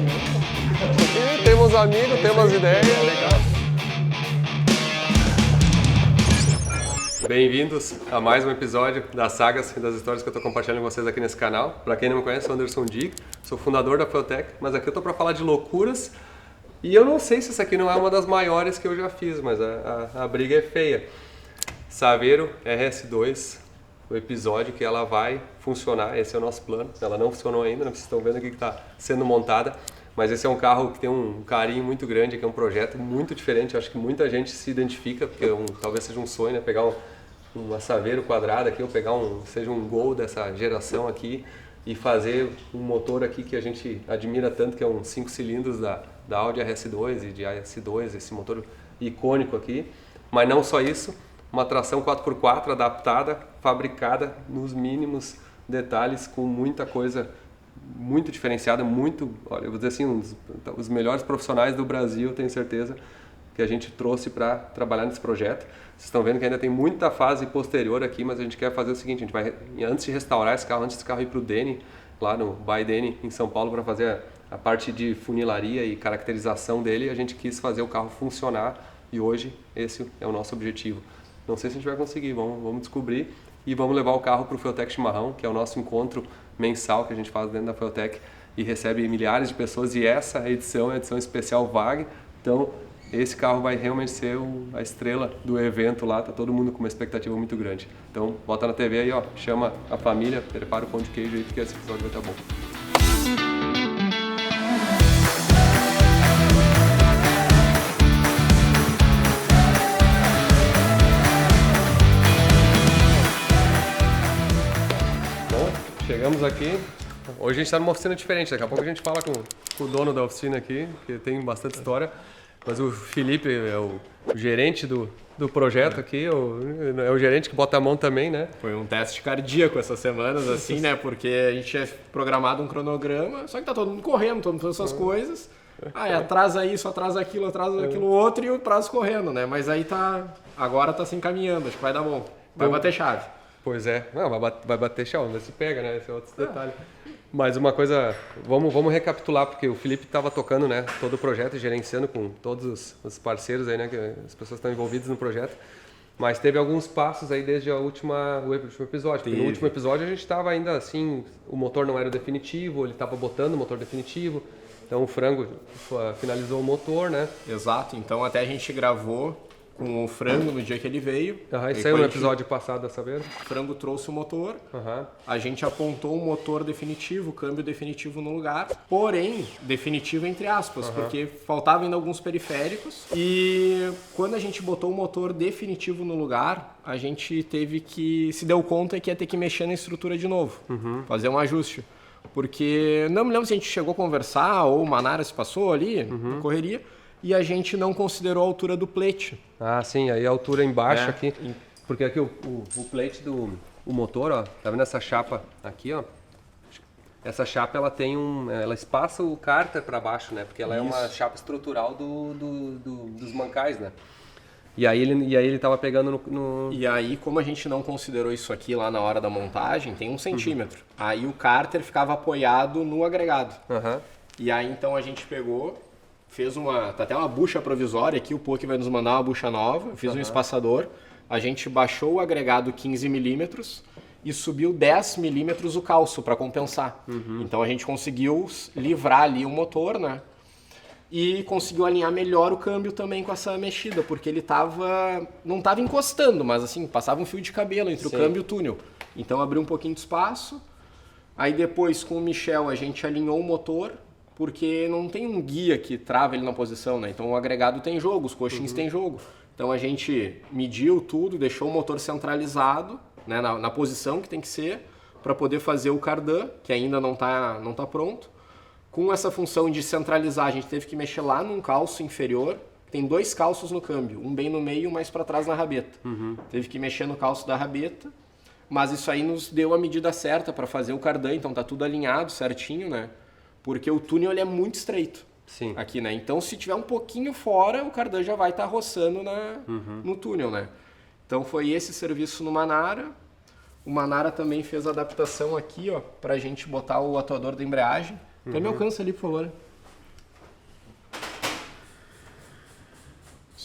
E temos amigos, temos ideias. Bem-vindos a mais um episódio das sagas e das histórias que eu estou compartilhando com vocês aqui nesse canal. Para quem não me conhece, sou Anderson Dick, sou fundador da Feotech, mas aqui eu estou para falar de loucuras. E eu não sei se essa aqui não é uma das maiores que eu já fiz, mas a briga é feia. Saveiro RS2, o episódio que ela vai funcionar, esse é o nosso plano. Ela não funcionou ainda, vocês estão vendo aqui que está sendo montada. Mas esse é um carro que tem um carinho muito grande, que é um projeto muito diferente. Eu acho que muita gente se identifica, porque talvez seja um sonho, né? Pegar uma Saveiro quadrada aqui, ou pegar seja um Gol dessa geração aqui e fazer um motor aqui que a gente admira tanto, que é um 5 cilindros da Audi RS2 e de AS2, esse motor icônico aqui. Mas não só isso, uma tração 4x4 adaptada, fabricada nos mínimos detalhes, com muita coisa muito diferenciada, olha, eu vou dizer assim, os melhores profissionais do Brasil, tenho certeza, que a gente trouxe para trabalhar nesse projeto. Vocês estão vendo que ainda tem muita fase posterior aqui, mas a gente quer fazer o seguinte, a gente vai, antes de restaurar esse carro, antes desse carro ir para o Deni, lá no By Deni, em São Paulo, para fazer a parte de funilaria e caracterização dele, a gente quis fazer o carro funcionar e hoje esse é o nosso objetivo. Não sei se a gente vai conseguir, vamos descobrir e vamos levar o carro para o Feotech Chimarrão, que é o nosso encontro mensal que a gente faz dentro da Feotech e recebe milhares de pessoas, e essa edição é a edição especial VAG, então esse carro vai realmente ser a estrela do evento lá, tá todo mundo com uma expectativa muito grande. Então bota na TV aí, ó, chama a família, prepara o pão de queijo aí, porque esse episódio vai estar bom. Chegamos aqui, hoje a gente está numa oficina diferente, daqui a pouco a gente fala com o dono da oficina aqui, que tem bastante história, mas o Felipe é o gerente do projeto aqui, é o gerente que bota a mão também, né? Foi um teste cardíaco essas semanas, assim, né? Porque a gente tinha programado um cronograma, só que tá todo mundo correndo, todo mundo fazendo suas coisas, atrasa isso, atrasa aquilo outro e o prazo correndo, né? Mas aí agora tá se encaminhando, acho que vai dar bom, vai bater chave. Pois é, não, vai bater chão, vamos ver se pega, né? Esse é outro detalhe. Mas uma coisa, vamos recapitular, porque o Felipe estava tocando, né, todo o projeto, gerenciando com todos os parceiros aí, né, que as pessoas estão envolvidas no projeto. Mas teve alguns passos aí desde o último episódio. Porque no último episódio a gente estava ainda assim, o motor não era o definitivo, ele estava botando o motor definitivo. Então o Frango finalizou o motor, né? Exato, então até a gente gravou com o Frango no dia que ele veio. Isso saiu no episódio passado da Saveiro. O Frango trouxe o motor, a gente apontou o motor definitivo, o câmbio definitivo no lugar, porém, definitivo entre aspas, porque faltavam ainda alguns periféricos. E quando a gente botou o motor definitivo no lugar, a gente se deu conta que ia ter que mexer na estrutura de novo, fazer um ajuste. Porque não me lembro se a gente chegou a conversar ou o Manara se passou ali, na correria, e a gente não considerou a altura do plate. Ah, sim, aí a altura embaixo aqui, porque aqui o plate do motor, ó, tá vendo essa chapa aqui, ó? Essa chapa ela tem ela espaça o cárter para baixo, né? Porque ela é uma chapa estrutural dos mancais, né? E aí ele tava pegando no... E aí, como a gente não considerou isso aqui lá na hora da montagem, tem 1 centímetro. Aí o cárter ficava apoiado no agregado. E aí então a gente pegou, fez tá até uma bucha provisória aqui, o POC vai nos mandar uma bucha nova, fiz um espaçador, a gente baixou o agregado 15 milímetros e subiu 10 milímetros o calço para compensar. Então a gente conseguiu livrar ali o motor, né? E conseguiu alinhar melhor o câmbio também com essa mexida, porque ele não estava encostando, mas assim, passava um fio de cabelo entre o câmbio e o túnel. Então abriu um pouquinho de espaço, aí depois com o Michel a gente alinhou o motor, porque não tem um guia que trava ele na posição, né? Então o agregado tem jogo, os coxins têm jogo. Então a gente mediu tudo, deixou o motor centralizado, né, na posição que tem que ser, para poder fazer o cardan, que ainda não tá pronto. Com essa função de centralizar, a gente teve que mexer lá num calço inferior, tem 2 calços no câmbio, um bem no meio e um mais para trás na rabeta. Teve que mexer no calço da rabeta, mas isso aí nos deu a medida certa para fazer o cardan, então tá tudo alinhado certinho, né? Porque o túnel ele é muito estreito. Sim. Aqui, né? Então, se tiver um pouquinho fora, o cardan já vai estar roçando no túnel, né? Então, foi esse serviço no Manara. O Manara também fez a adaptação aqui, ó, pra gente botar o atuador da embreagem. Até me alcança ali, por favor.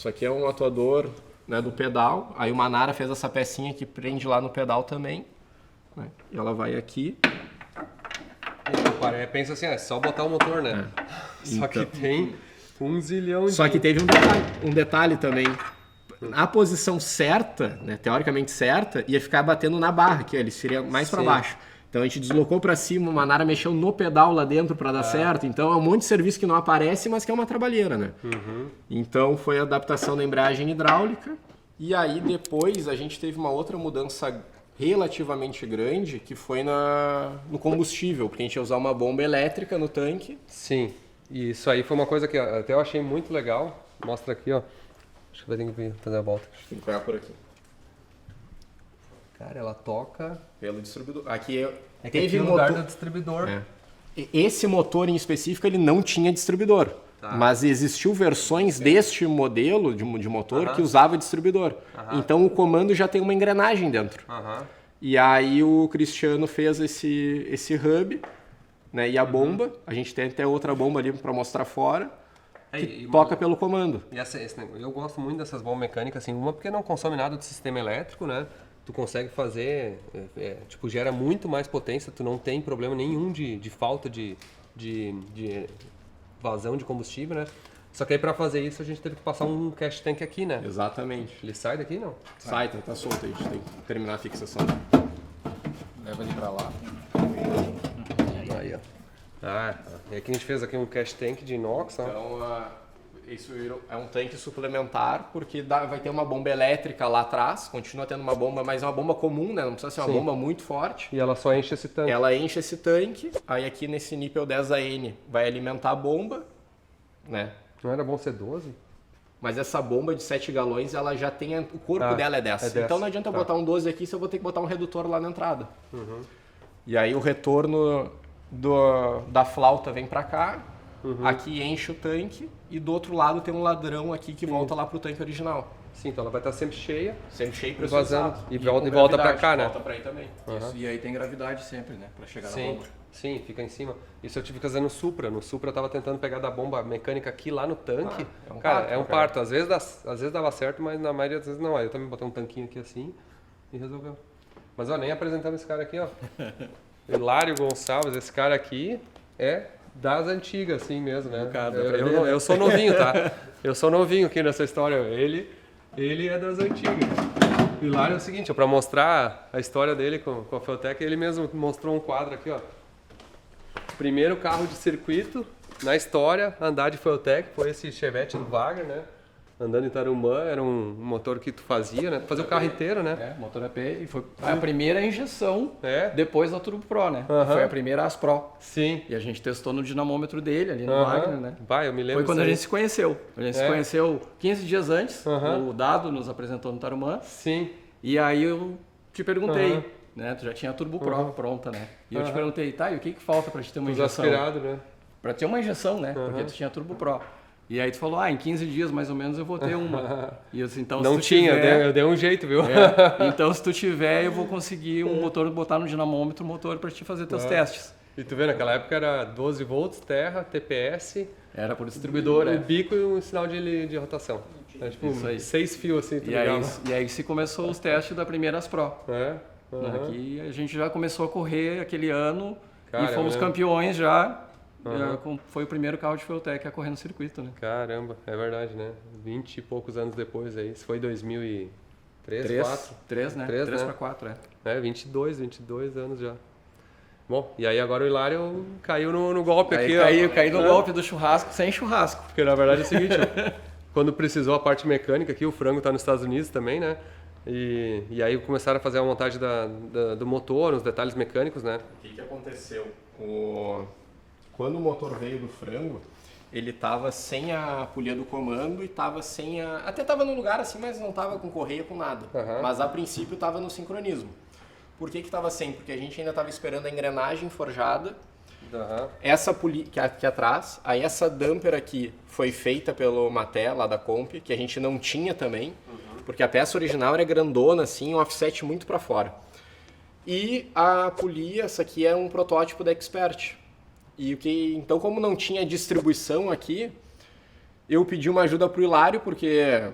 Isso aqui é um atuador, né, do pedal. Aí o Manara fez essa pecinha que prende lá no pedal também. Né? E ela vai aqui. Pensa assim, é só botar o motor, né? Só que tem um zilhão de... Só que teve um detalhe também. A posição certa, né, teoricamente certa, ia ficar batendo na barra, que ele seria mais para baixo. Então a gente deslocou para cima, o Manara mexeu no pedal lá dentro para dar certo. Então é um monte de serviço que não aparece, mas que é uma trabalheira, né? Então foi a adaptação da embreagem hidráulica. E aí depois a gente teve uma outra mudança relativamente grande, que foi no combustível, porque a gente ia usar uma bomba elétrica no tanque. Sim, e isso aí foi uma coisa que até eu achei muito legal. Mostra aqui, ó. Acho que vai ter que vir fazer a volta. Tem que pegar por aqui. Cara, ela toca... Pelo distribuidor. Aqui teve o lugar do distribuidor. Esse motor em específico, ele não tinha distribuidor. Mas existiu versões deste modelo de motor que usava distribuidor. Então o comando já tem uma engrenagem dentro. E aí o Cristiano fez esse hub, né, e a bomba. A gente tem até outra bomba ali para mostrar fora. Que toca pelo comando. E eu gosto muito dessas bombas mecânicas, assim, uma porque não consome nada do sistema elétrico, né? Tu consegue fazer, tipo, gera muito mais potência, tu não tem problema nenhum de falta de vazão de combustível, né? Só que aí para fazer isso a gente teve que passar um cash tank aqui, né? Exatamente. Ele sai daqui, não? Sai, tá solto, a gente tem que terminar a fixação. Leva ele para lá. Aí, ó. E aqui a gente fez aqui um cash tank de inox, ó. Então, isso é um tanque suplementar, porque vai ter uma bomba elétrica lá atrás, continua tendo uma bomba, mas é uma bomba comum, né? Não precisa ser uma bomba muito forte. E ela só enche esse tanque. Ela enche esse tanque, aí aqui nesse nível 10AN vai alimentar a bomba, né? Não era bom ser 12? Mas essa bomba de 7 galões, ela já tem... O corpo dela é 10. Então não adianta botar um 12 aqui se eu vou ter que botar um redutor lá na entrada. E aí o retorno da flauta vem para cá, aqui enche o tanque e do outro lado tem um ladrão aqui que volta lá pro tanque original. Sim, então ela vai estar sempre cheia. Sempre cheia e vazando. E volta para cá, né? Volta para aí também. Isso, e aí tem gravidade sempre, né? Para chegar na bomba. Sim, fica em cima. Isso eu tive que fazer no Supra. No Supra eu tava tentando pegar da bomba mecânica aqui lá no tanque. É um parto. Às vezes dava certo, mas na maioria das vezes não. Aí eu também botei um tanquinho aqui assim e resolveu. Mas ó, nem apresentamos esse cara aqui, ó. Hilário Gonçalves, esse cara aqui é das antigas, assim mesmo, né? Eu sou novinho, tá? Eu sou novinho aqui nessa história. Ele é das antigas. O Hilário é o seguinte, para mostrar a história dele com a Feltec, ele mesmo mostrou um quadro aqui, ó. Primeiro carro de circuito na história a andar de Feltec foi esse Chevette do Wagner, né? Andando em Tarumã, era um motor que tu fazia, né? Tu fazia o carro inteiro, né? Motor AP, e foi a primeira injeção depois da Turbo Pro, né? Foi a primeira As Pro. Sim. E a gente testou no dinamômetro dele, ali no Wagner, né? Vai, eu me lembro. Foi quando a gente se conheceu. A gente se conheceu 15 dias antes, o Dado nos apresentou no Tarumã. Sim. E aí eu te perguntei, né? Tu já tinha a Turbo Pro pronta, né? E eu te perguntei, tá, e o que falta pra te ter uma injeção? Aspirado, né? Pra ter uma injeção, né? Porque tu tinha a Turbo Pro. E aí tu falou, em 15 dias mais ou menos eu vou ter uma. E eu disse, então, não se tu tinha, tiver, eu dei um jeito, viu? Então se tu tiver, eu vou conseguir um motor, botar no dinamômetro, motor pra te fazer teus testes. E tu vê, naquela época era 12 volts, terra, TPS. Era por distribuidor, um bico e um sinal de rotação. Era tipo 6 fios assim, tu ligava. E aí se começou os testes da primeira As Pro. Aqui a gente já começou a correr aquele ano e fomos campeões já. Foi o primeiro carro de Feltec a correr no circuito, né? Caramba, é verdade, né? 20 e poucos anos depois aí. Isso foi 2003, 2004? 3, né? 3 para 4, 22 anos já. Bom, e aí agora o Hilário caiu no golpe aí aqui. Caiu no golpe do churrasco sem churrasco. Porque na verdade é o seguinte, quando precisou a parte mecânica aqui, o frango tá nos Estados Unidos também, né? E aí começaram a fazer a montagem do motor, os detalhes mecânicos, né? O que aconteceu? Quando o motor veio do frango, ele tava sem a polia do comando e tava sem a... Até tava no lugar assim, mas não tava com correia, com nada. Mas a princípio tava no sincronismo. Por que tava sem? Porque a gente ainda tava esperando a engrenagem forjada. Essa polia aqui atrás, aí essa damper aqui foi feita pelo Maté, lá da Comp, que a gente não tinha também. Porque a peça original era grandona, assim, um offset muito para fora. E a polia, essa aqui é um protótipo da Expert. Então, como não tinha distribuição aqui, eu pedi uma ajuda pro Hilário, porque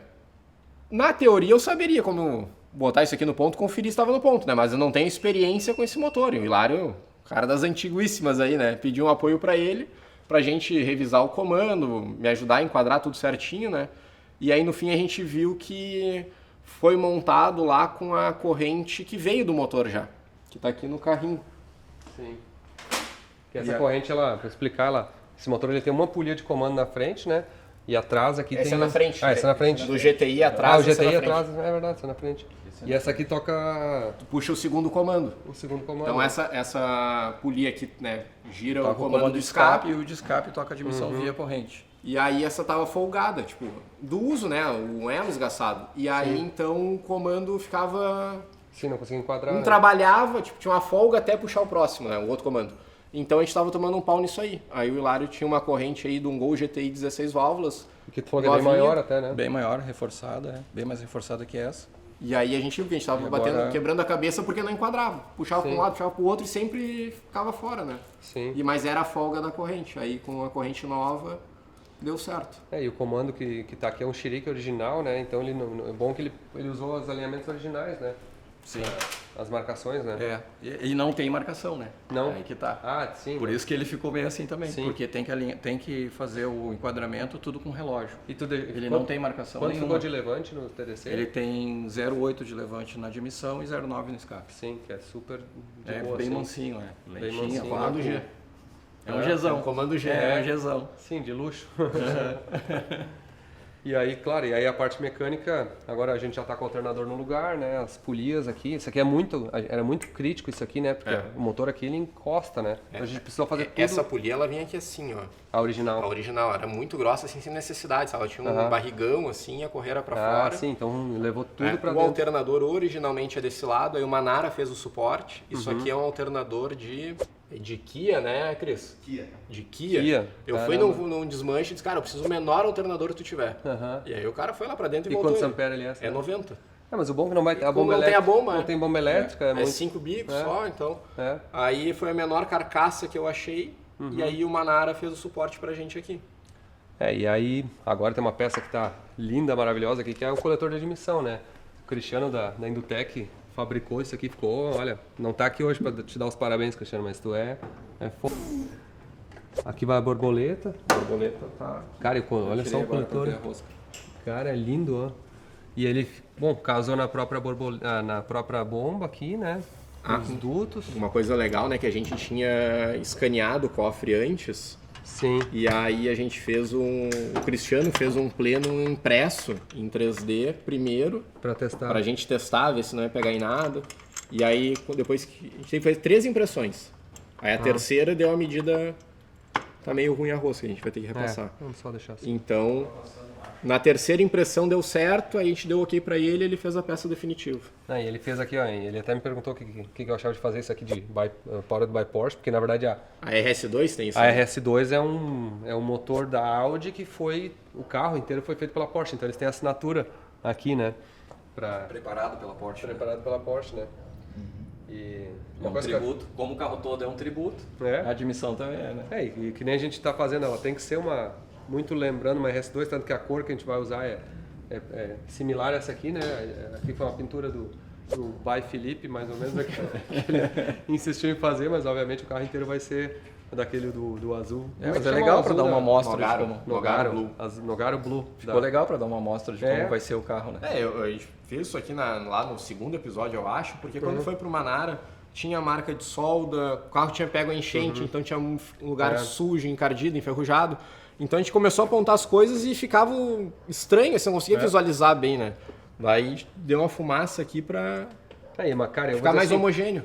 na teoria eu saberia como botar isso aqui no ponto, conferir se estava no ponto, né? Mas eu não tenho experiência com esse motor. E o Hilário, cara das antiguíssimas aí, né? Pedi um apoio para ele, pra gente revisar o comando, me ajudar a enquadrar tudo certinho, né? E aí no fim a gente viu que foi montado lá com a corrente que veio do motor já, que tá aqui no carrinho. Sim. Que essa corrente, ela, pra explicar, esse motor ele tem uma polia de comando na frente, né? E atrás aqui essa tem... é na frente. Essa é na frente. Do GTI atrás. O GTI atrás, é verdade, essa é na frente. E essa aqui toca... Tu puxa o segundo comando. O segundo comando. Então essa polia aqui, né, gira toca o comando do escape. E o de escape toca a admissão via corrente. E aí essa tava folgada, tipo, do uso, né, o elo esgaçado. E aí então o comando ficava... Sim, não conseguia enquadrar. Não trabalhava, tipo, tinha uma folga até puxar o próximo, né, o outro comando. Então a gente tava tomando um pau nisso aí. Aí o Hilário tinha uma corrente aí de um Gol GTI 16 válvulas. Que tu falou que é bem maior até, né? Bem maior, reforçada, bem mais reforçada que essa. E aí a gente viu que a gente tava batendo, quebrando a cabeça porque não enquadrava. Puxava para um lado, puxava para o outro e sempre ficava fora, né? Sim. Mas era a folga da corrente. Aí com a corrente nova deu certo. E o comando que tá aqui é um Chirique original, né? Então é bom que ele usou os alinhamentos originais, né? Sim. As marcações, né? E não tem marcação, né? Não. Aí que tá. Ah, sim. Por isso que ele ficou meio assim também. Sim. Porque tem que fazer o enquadramento tudo com relógio. Ele não tem marcação quanto nenhuma. Quanto ficou de levante no TDC? Ele tem 0,8 de levante na admissão e 0,9 no escape. Sim, que é super de boa, bem assim. mansinho, né? Bem mansinho. Comando G. É um Gzão. Comando G. É um Gzão. Sim, de luxo. E aí, claro, a parte mecânica, agora a gente já está com o alternador no lugar, né? As polias aqui, isso aqui era muito crítico isso aqui, né? Porque o motor aqui ele encosta, né? Então a gente precisou fazer tudo. Essa polia ela vinha aqui assim, ó. A original. A original era muito grossa, assim, sem necessidade, sabe? Ela tinha um barrigão assim, a correia para fora. Ah, sim, então levou tudo para dentro. O alternador originalmente é desse lado, aí o Manara fez o suporte. Isso aqui é um alternador de Kia, né, Cris? Kia. De Kia. Eu fui num desmanche e disse, cara, eu preciso o menor alternador que tu tiver. E aí o cara foi lá pra dentro e voltou. E quantos ampere ele é? É 90. Mas o bom é que não vai ter a bomba não elétrica. Tem a bomba, não tem bomba elétrica. É 5 bicos só, então. Aí foi a menor carcaça que eu achei. E aí o Manara fez o suporte pra gente aqui. E aí agora tem uma peça que tá linda, maravilhosa aqui, que é o coletor de admissão, né? O Cristiano da Indutec fabricou isso aqui, ficou, olha, não tá aqui hoje para te dar os parabéns, Cristiano, mas tu é fofo. Aqui vai a borboleta. Borboleta tá. Cara, olha só o coletor. Cara, é lindo, ó. E ele, casou na própria bomba aqui, né? Os dutos. Uma coisa legal, né, que a gente tinha escaneado o cofre antes. Sim. E aí a gente o Cristiano fez um pleno impresso em 3D primeiro. Pra testar. Pra gente testar, ver se não ia pegar em nada. E aí depois que a gente teve que fazer 3 impressões. Aí a terceira deu a medida, tá meio ruim a rosca, a gente vai ter que repassar. Vamos só deixar assim. Então, na terceira impressão deu certo, aí a gente deu ok pra ele fez a peça definitiva. E ele fez aqui, ó, ele até me perguntou o que eu achava de fazer isso aqui de Powered by Porsche, porque na verdade a RS2 tem isso? A RS2 é um motor da Audi que o carro inteiro foi feito pela Porsche, então eles têm a assinatura aqui, né? Preparado pela Porsche. Preparado pela Porsche, né? E é um tributo, como o carro todo é um tributo, a admissão também é, né? E que nem a gente está fazendo, ela tem que ser muito lembrando uma RS2, tanto que a cor que a gente vai usar é similar a essa aqui, né? Aqui foi uma pintura do By Felipe, mais ou menos, que ele insistiu em fazer, mas obviamente o carro inteiro vai ser daquele do azul. Mas é legal para dar uma amostra Nogaro Blue. Nogaro Blue. Ficou legal para dar uma amostra de como vai ser o carro, né? A gente fez isso aqui lá no segundo episódio, eu acho, porque quando foi pro Manara, tinha marca de solda, o carro tinha pego a enchente, então tinha um lugar sujo, encardido, enferrujado. Então a gente começou a apontar as coisas e ficava estranho, você não conseguia visualizar bem, né? Daí deu uma fumaça aqui pra ficar mais homogêneo.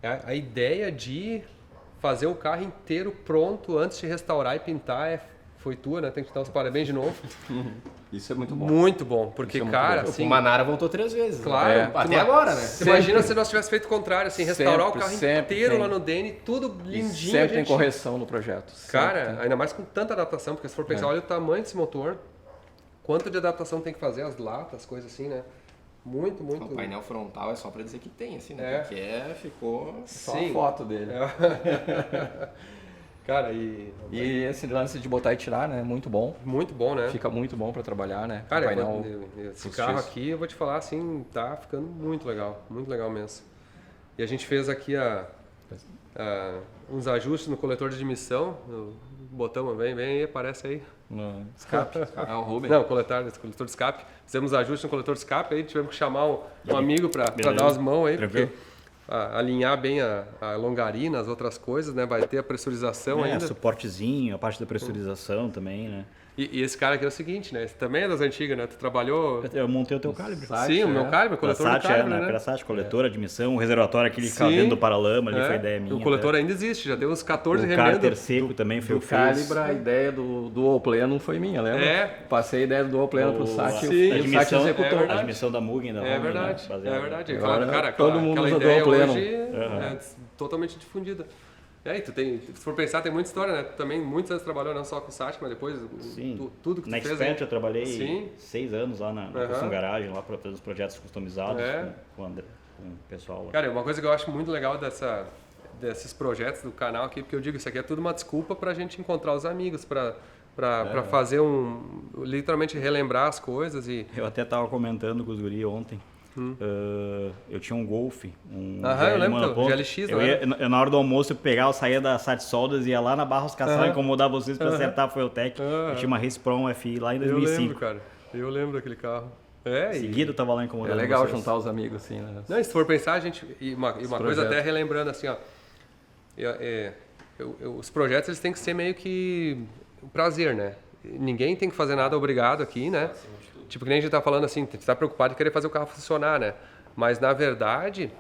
A ideia de fazer o carro inteiro pronto antes de restaurar e pintar foi tua, né? Tem que te dar os parabéns de novo. Isso é muito bom. Muito bom, porque, cara, assim... O Manara voltou 3 vezes. Claro. Até agora, né? Você imagina se nós tivéssemos feito o contrário, assim, restaurar o carro inteiro lá no DN, tudo lindinho. Sempre tem correção no projeto. Cara, ainda mais com tanta adaptação, porque se for pensar, olha o tamanho desse motor, quanto de adaptação tem que fazer, as latas, coisas assim, né? Muito. O painel frontal é só pra dizer que tem, assim, né? Porque ficou só a foto dele. Cara, e esse lance de botar e tirar, né? Muito bom. Muito bom, né? Fica muito bom para trabalhar, né? Cara, esse carro aqui, eu vou te falar assim, tá ficando muito legal mesmo. E a gente fez aqui uns ajustes no coletor de admissão, botamos bem aí, aparece aí. No escape. O Rubem. Não, coletor de escape. Fizemos ajustes no coletor de escape, aí tivemos que chamar um amigo para dar as mãos aí, porque alinhar bem a longarina, as outras coisas, né? Vai ter a pressurização ainda. Suportezinho, a parte da pressurização também, né? E esse cara aqui é o seguinte, né? Esse também é das antigas, né? Tu trabalhou... Eu montei o teu calibre. Sim, o meu calibre, o coletor do calibre, né? Era SAT, coletor, admissão, o reservatório aquele que ficava dentro do paralama, ali foi ideia minha. O coletor ainda existe, já deu uns 14 remendos. O cárter seco também foi o que fez. A ideia do dual plano foi minha, lembra? Passei a ideia do dual plano pro SAT e o SAT executou. A admissão da Mugen da É verdade, é verdade. Agora, todo mundo usa dual plano. Hoje é totalmente difundida. E aí, se for pensar, tem muita história, né? Tu também muitos anos trabalhou não só com o SAT, mas depois tudo que tu fez. Na Expert eu trabalhei 6 anos lá na Custom Garagem, lá para fazer os projetos customizados com o pessoal lá. Cara, uma coisa que eu acho muito legal desses projetos do canal aqui, porque eu digo, isso aqui é tudo uma desculpa pra gente encontrar os amigos, pra fazer literalmente relembrar as coisas e... Eu até tava comentando com os guri ontem. Eu tinha um Golf, eu lembro, GLX, eu na hora do almoço eu saía da Sat Soldas e ia lá na Barros Caçal incomodar vocês para acertar a Fueltech. Eu tinha uma Race Pro 1 FI lá em 2005. Eu lembro, cara. Eu lembro daquele carro. Seguido eu tava lá incomodando vocês. É legal juntar os amigos assim, né? Não, se for pensar, a gente... E uma coisa até relembrando assim, ó. Os projetos, eles têm que ser meio que um prazer, né? Ninguém tem que fazer nada obrigado aqui, né? Tipo, que nem a gente tá falando assim, você tá preocupado em querer fazer o carro funcionar, né? Mas na verdade,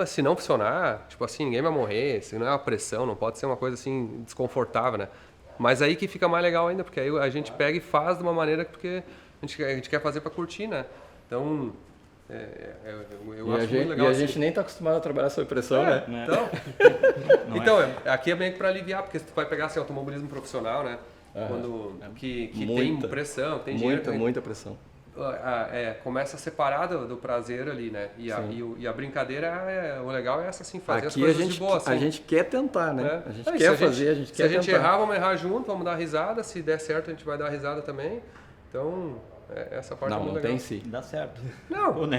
se não funcionar, tipo assim, ninguém vai morrer, se não é uma pressão, não pode ser uma coisa assim desconfortável, né? Mas aí que fica mais legal ainda, porque aí a gente pega e faz de uma maneira porque a gente quer fazer para curtir, né? Então, eu acho muito legal. E a gente nem tá acostumado a trabalhar sob pressão, né? Então, aqui é meio que para aliviar, porque se tu vai pegar assim, automobilismo profissional, né? Que tem pressão, tem dinheiro. Muita pressão. Começa a separar do prazer ali, né? E a brincadeira, o legal é essa, assim, fazer as coisas de boa. Assim. A gente quer tentar, né? A gente quer fazer, a gente quer tentar. Se a gente errar, vamos errar junto, vamos dar risada. Se der certo, a gente vai dar risada também. Então, essa parte é muito legal. Não tem sim. Dá certo. Não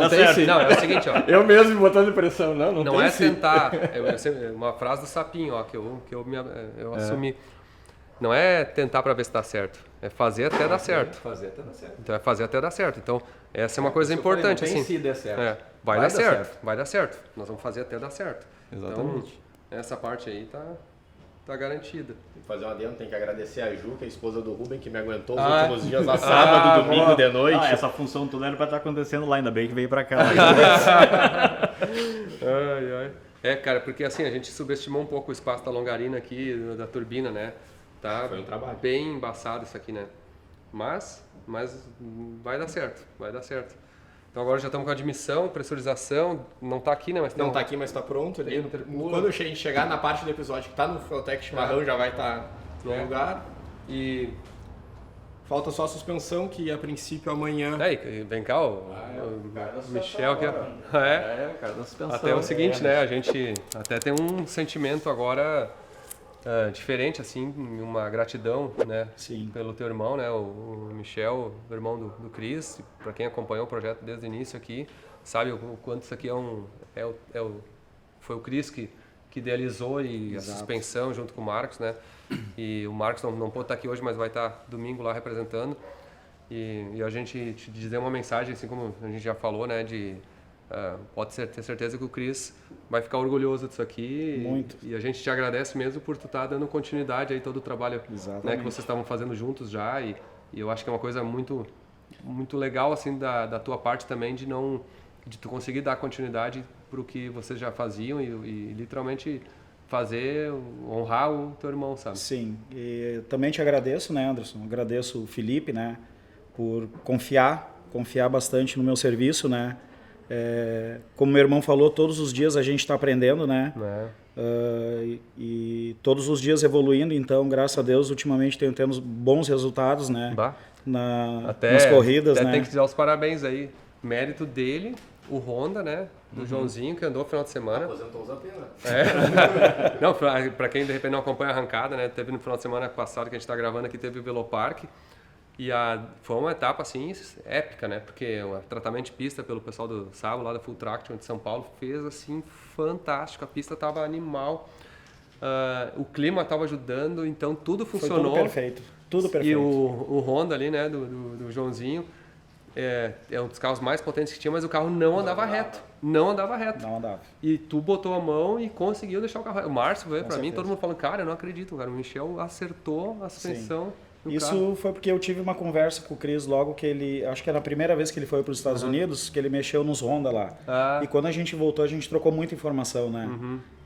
tem sim. Não, é o seguinte, ó. Eu mesmo botando pressão, não tem é sim. Tentar. Uma frase do Sapinho, ó, que eu assumi. Não é tentar para ver se dá certo, é fazer até dar certo. Então é fazer até dar certo. Então essa é uma coisa importante assim. Se der certo. Vai dar certo. Vai dar certo. Nós vamos fazer até dar certo. Exatamente. Então, essa parte aí tá garantida. Tem que fazer um adendo, tem que agradecer a Ju, que é a esposa do Rubem, que me aguentou os últimos dias, a sábado, domingo de noite. Essa função toda era para estar acontecendo lá, ainda bem que veio para cá. Cara, porque assim, a gente subestimou um pouco o espaço da longarina aqui, da turbina, né? Tá. Foi um trabalho. Bem embaçado isso aqui, né? Mas vai dar certo. Então agora já estamos com a admissão, pressurização, não está aqui, né? Mas não está aqui, mas está pronto ali. Quando a gente chegar na parte do episódio que está no Fueltech Chimarrão, já vai estar no lugar. E falta só a suspensão, que a princípio amanhã... Vem cá, o Michel aqui. Cara da suspensão. Até o seguinte, né? A gente até tem um sentimento agora... diferente, assim, uma gratidão, né? Sim. Pelo teu irmão, né? O Michel, o irmão do Cris. Para quem acompanhou o projeto desde o início aqui, sabe o quanto isso aqui foi o Cris que idealizou a suspensão junto com o Marcos, né? E o Marcos não pôde estar aqui hoje, mas vai estar domingo lá representando. E a gente te dizer uma mensagem, assim como a gente já falou, né? Pode ter certeza que o Cris vai ficar orgulhoso disso aqui. Muito. E a gente te agradece mesmo por tu estar dando continuidade aí todo o trabalho, né, que vocês estavam fazendo juntos já. E eu acho que é uma coisa muito, muito legal assim da tua parte também de tu conseguir dar continuidade para o que vocês já faziam e literalmente honrar o teu irmão, sabe? Sim. E também te agradeço, né, Anderson? Agradeço o Felipe, né, por confiar bastante no meu serviço, né? Como meu irmão falou, todos os dias a gente está aprendendo, né? E todos os dias evoluindo, então, graças a Deus, ultimamente temos bons resultados, né? Nas corridas, até né? tem que te dar os parabéns aí, mérito dele o Honda, né? Do Joãozinho, que andou no final de semana. Aposentou os AP, né? Não, pra quem de repente não acompanha a arrancada, né? Teve no final de semana passado que a gente tá gravando aqui, teve o Velopark. E foi uma etapa, assim, épica, né? Porque o tratamento de pista pelo pessoal do Sabo, lá da Full Traction de São Paulo, fez, assim, fantástico. A pista tava animal. O clima tava ajudando, então tudo funcionou. Foi tudo perfeito. Tudo perfeito. E o Honda ali, né, do Joãozinho, é um dos carros mais potentes que tinha, mas o carro não andava reto. Não andava reto. Não andava. E tu botou a mão e conseguiu deixar o carro reto. O Márcio veio pra mim, certeza. todo mundo falando, cara, eu não acredito, cara. O Michel acertou a suspensão. Isso foi porque eu tive uma conversa com o Cris logo que ele... Acho que era a primeira vez que ele foi para os Estados Unidos, que ele mexeu nos Honda lá. E quando a gente voltou, a gente trocou muita informação, né?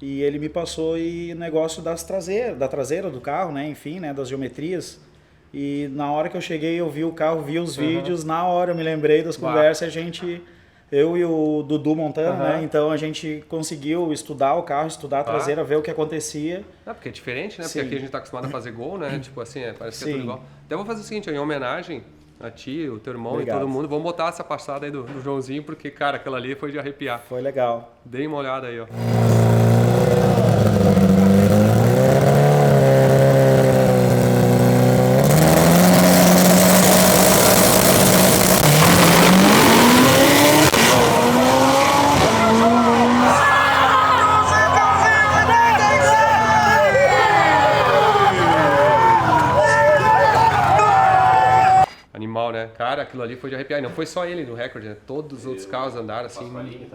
E ele me passou o negócio da traseira do carro, né? Enfim, né? Das geometrias. E na hora que eu cheguei, eu vi o carro, vi os vídeos, na hora eu me lembrei das conversas, eu e o Dudu montando, né? Então a gente conseguiu estudar o carro, estudar a traseira, ver o que acontecia. Porque é diferente, né? Sim. Porque aqui a gente tá acostumado a fazer gol, né? Tipo assim, parece que é tudo igual. Então eu vou fazer o seguinte, em homenagem a ti, o teu irmão Obrigado. e todo mundo, vamos botar essa passada aí do Joãozinho, porque, cara, aquela ali foi de arrepiar. Foi legal. Dei uma olhada aí, ó. Animal, né? Cara, aquilo ali foi de arrepiar. E não foi só ele no recorde, né? Todos os outros carros andaram assim.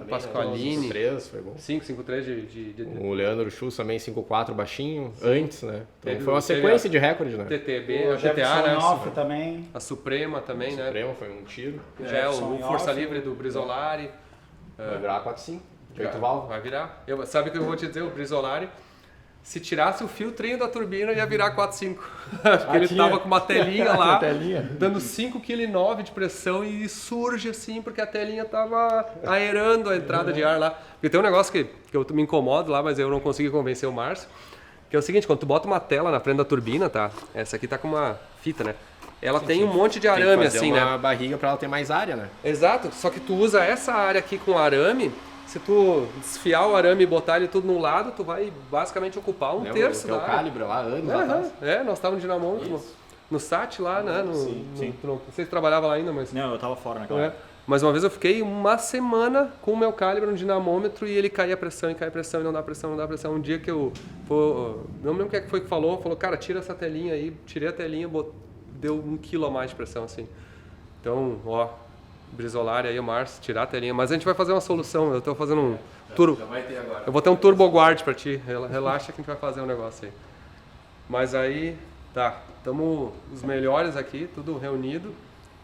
Pasqualini. 5.3 foi bom. 5.3 de... O Leandro Schuss também 5.4 baixinho, antes, né? Então Teve foi uma sequência de recorde, né? TTB, O a TTA, Jefferson né? Onofre também. A Suprema também, né? Supremo foi um tiro. Já é o Jefferson Força Onofre. Livre do Brisolari. Vai virar 4.5, de 8 válvulas. Vai virar. Sabe o que eu vou te dizer? O Brisolari, se tirasse o filtrinho da turbina, ia virar 4.5. Porque ele tava com uma telinha lá, dando 5,9 kg de pressão e surge assim, porque a telinha tava aerando a entrada de ar lá. Porque tem um negócio que eu me incomodo lá, mas eu não consegui convencer o Márcio, que é o seguinte, quando tu bota uma tela na frente da turbina, tá? Essa aqui tá com uma fita, né? Ela tem um monte de arame assim, né? uma barriga pra ela ter mais área, né? Exato, só que tu usa essa área aqui com arame, se tu desfiar o arame e botar ele tudo num lado, tu vai basicamente ocupar um terço da o área. calibre lá, anos atrás. Nós estávamos no dinamômetro, no SAT lá, né? Sim. Não sei se trabalhava lá ainda, mas... Não, eu tava fora naquela época. Mas uma vez eu fiquei uma semana com o meu calibre no dinamômetro e ele caía pressão e não dá pressão. Um dia que não lembro o que foi que falou, cara, tira essa telinha aí, tirei a telinha, deu 1 kg a mais de pressão, assim. Então, ó, Brisolari aí, o Márcio, tirar a telinha. Mas a gente vai fazer uma solução, eu tô fazendo um turbo. Já vai ter agora. Eu vou ter um turbo guard pra ti, relaxa que a gente vai fazer um negócio aí. Mas aí, tá, estamos os melhores aqui, tudo reunido.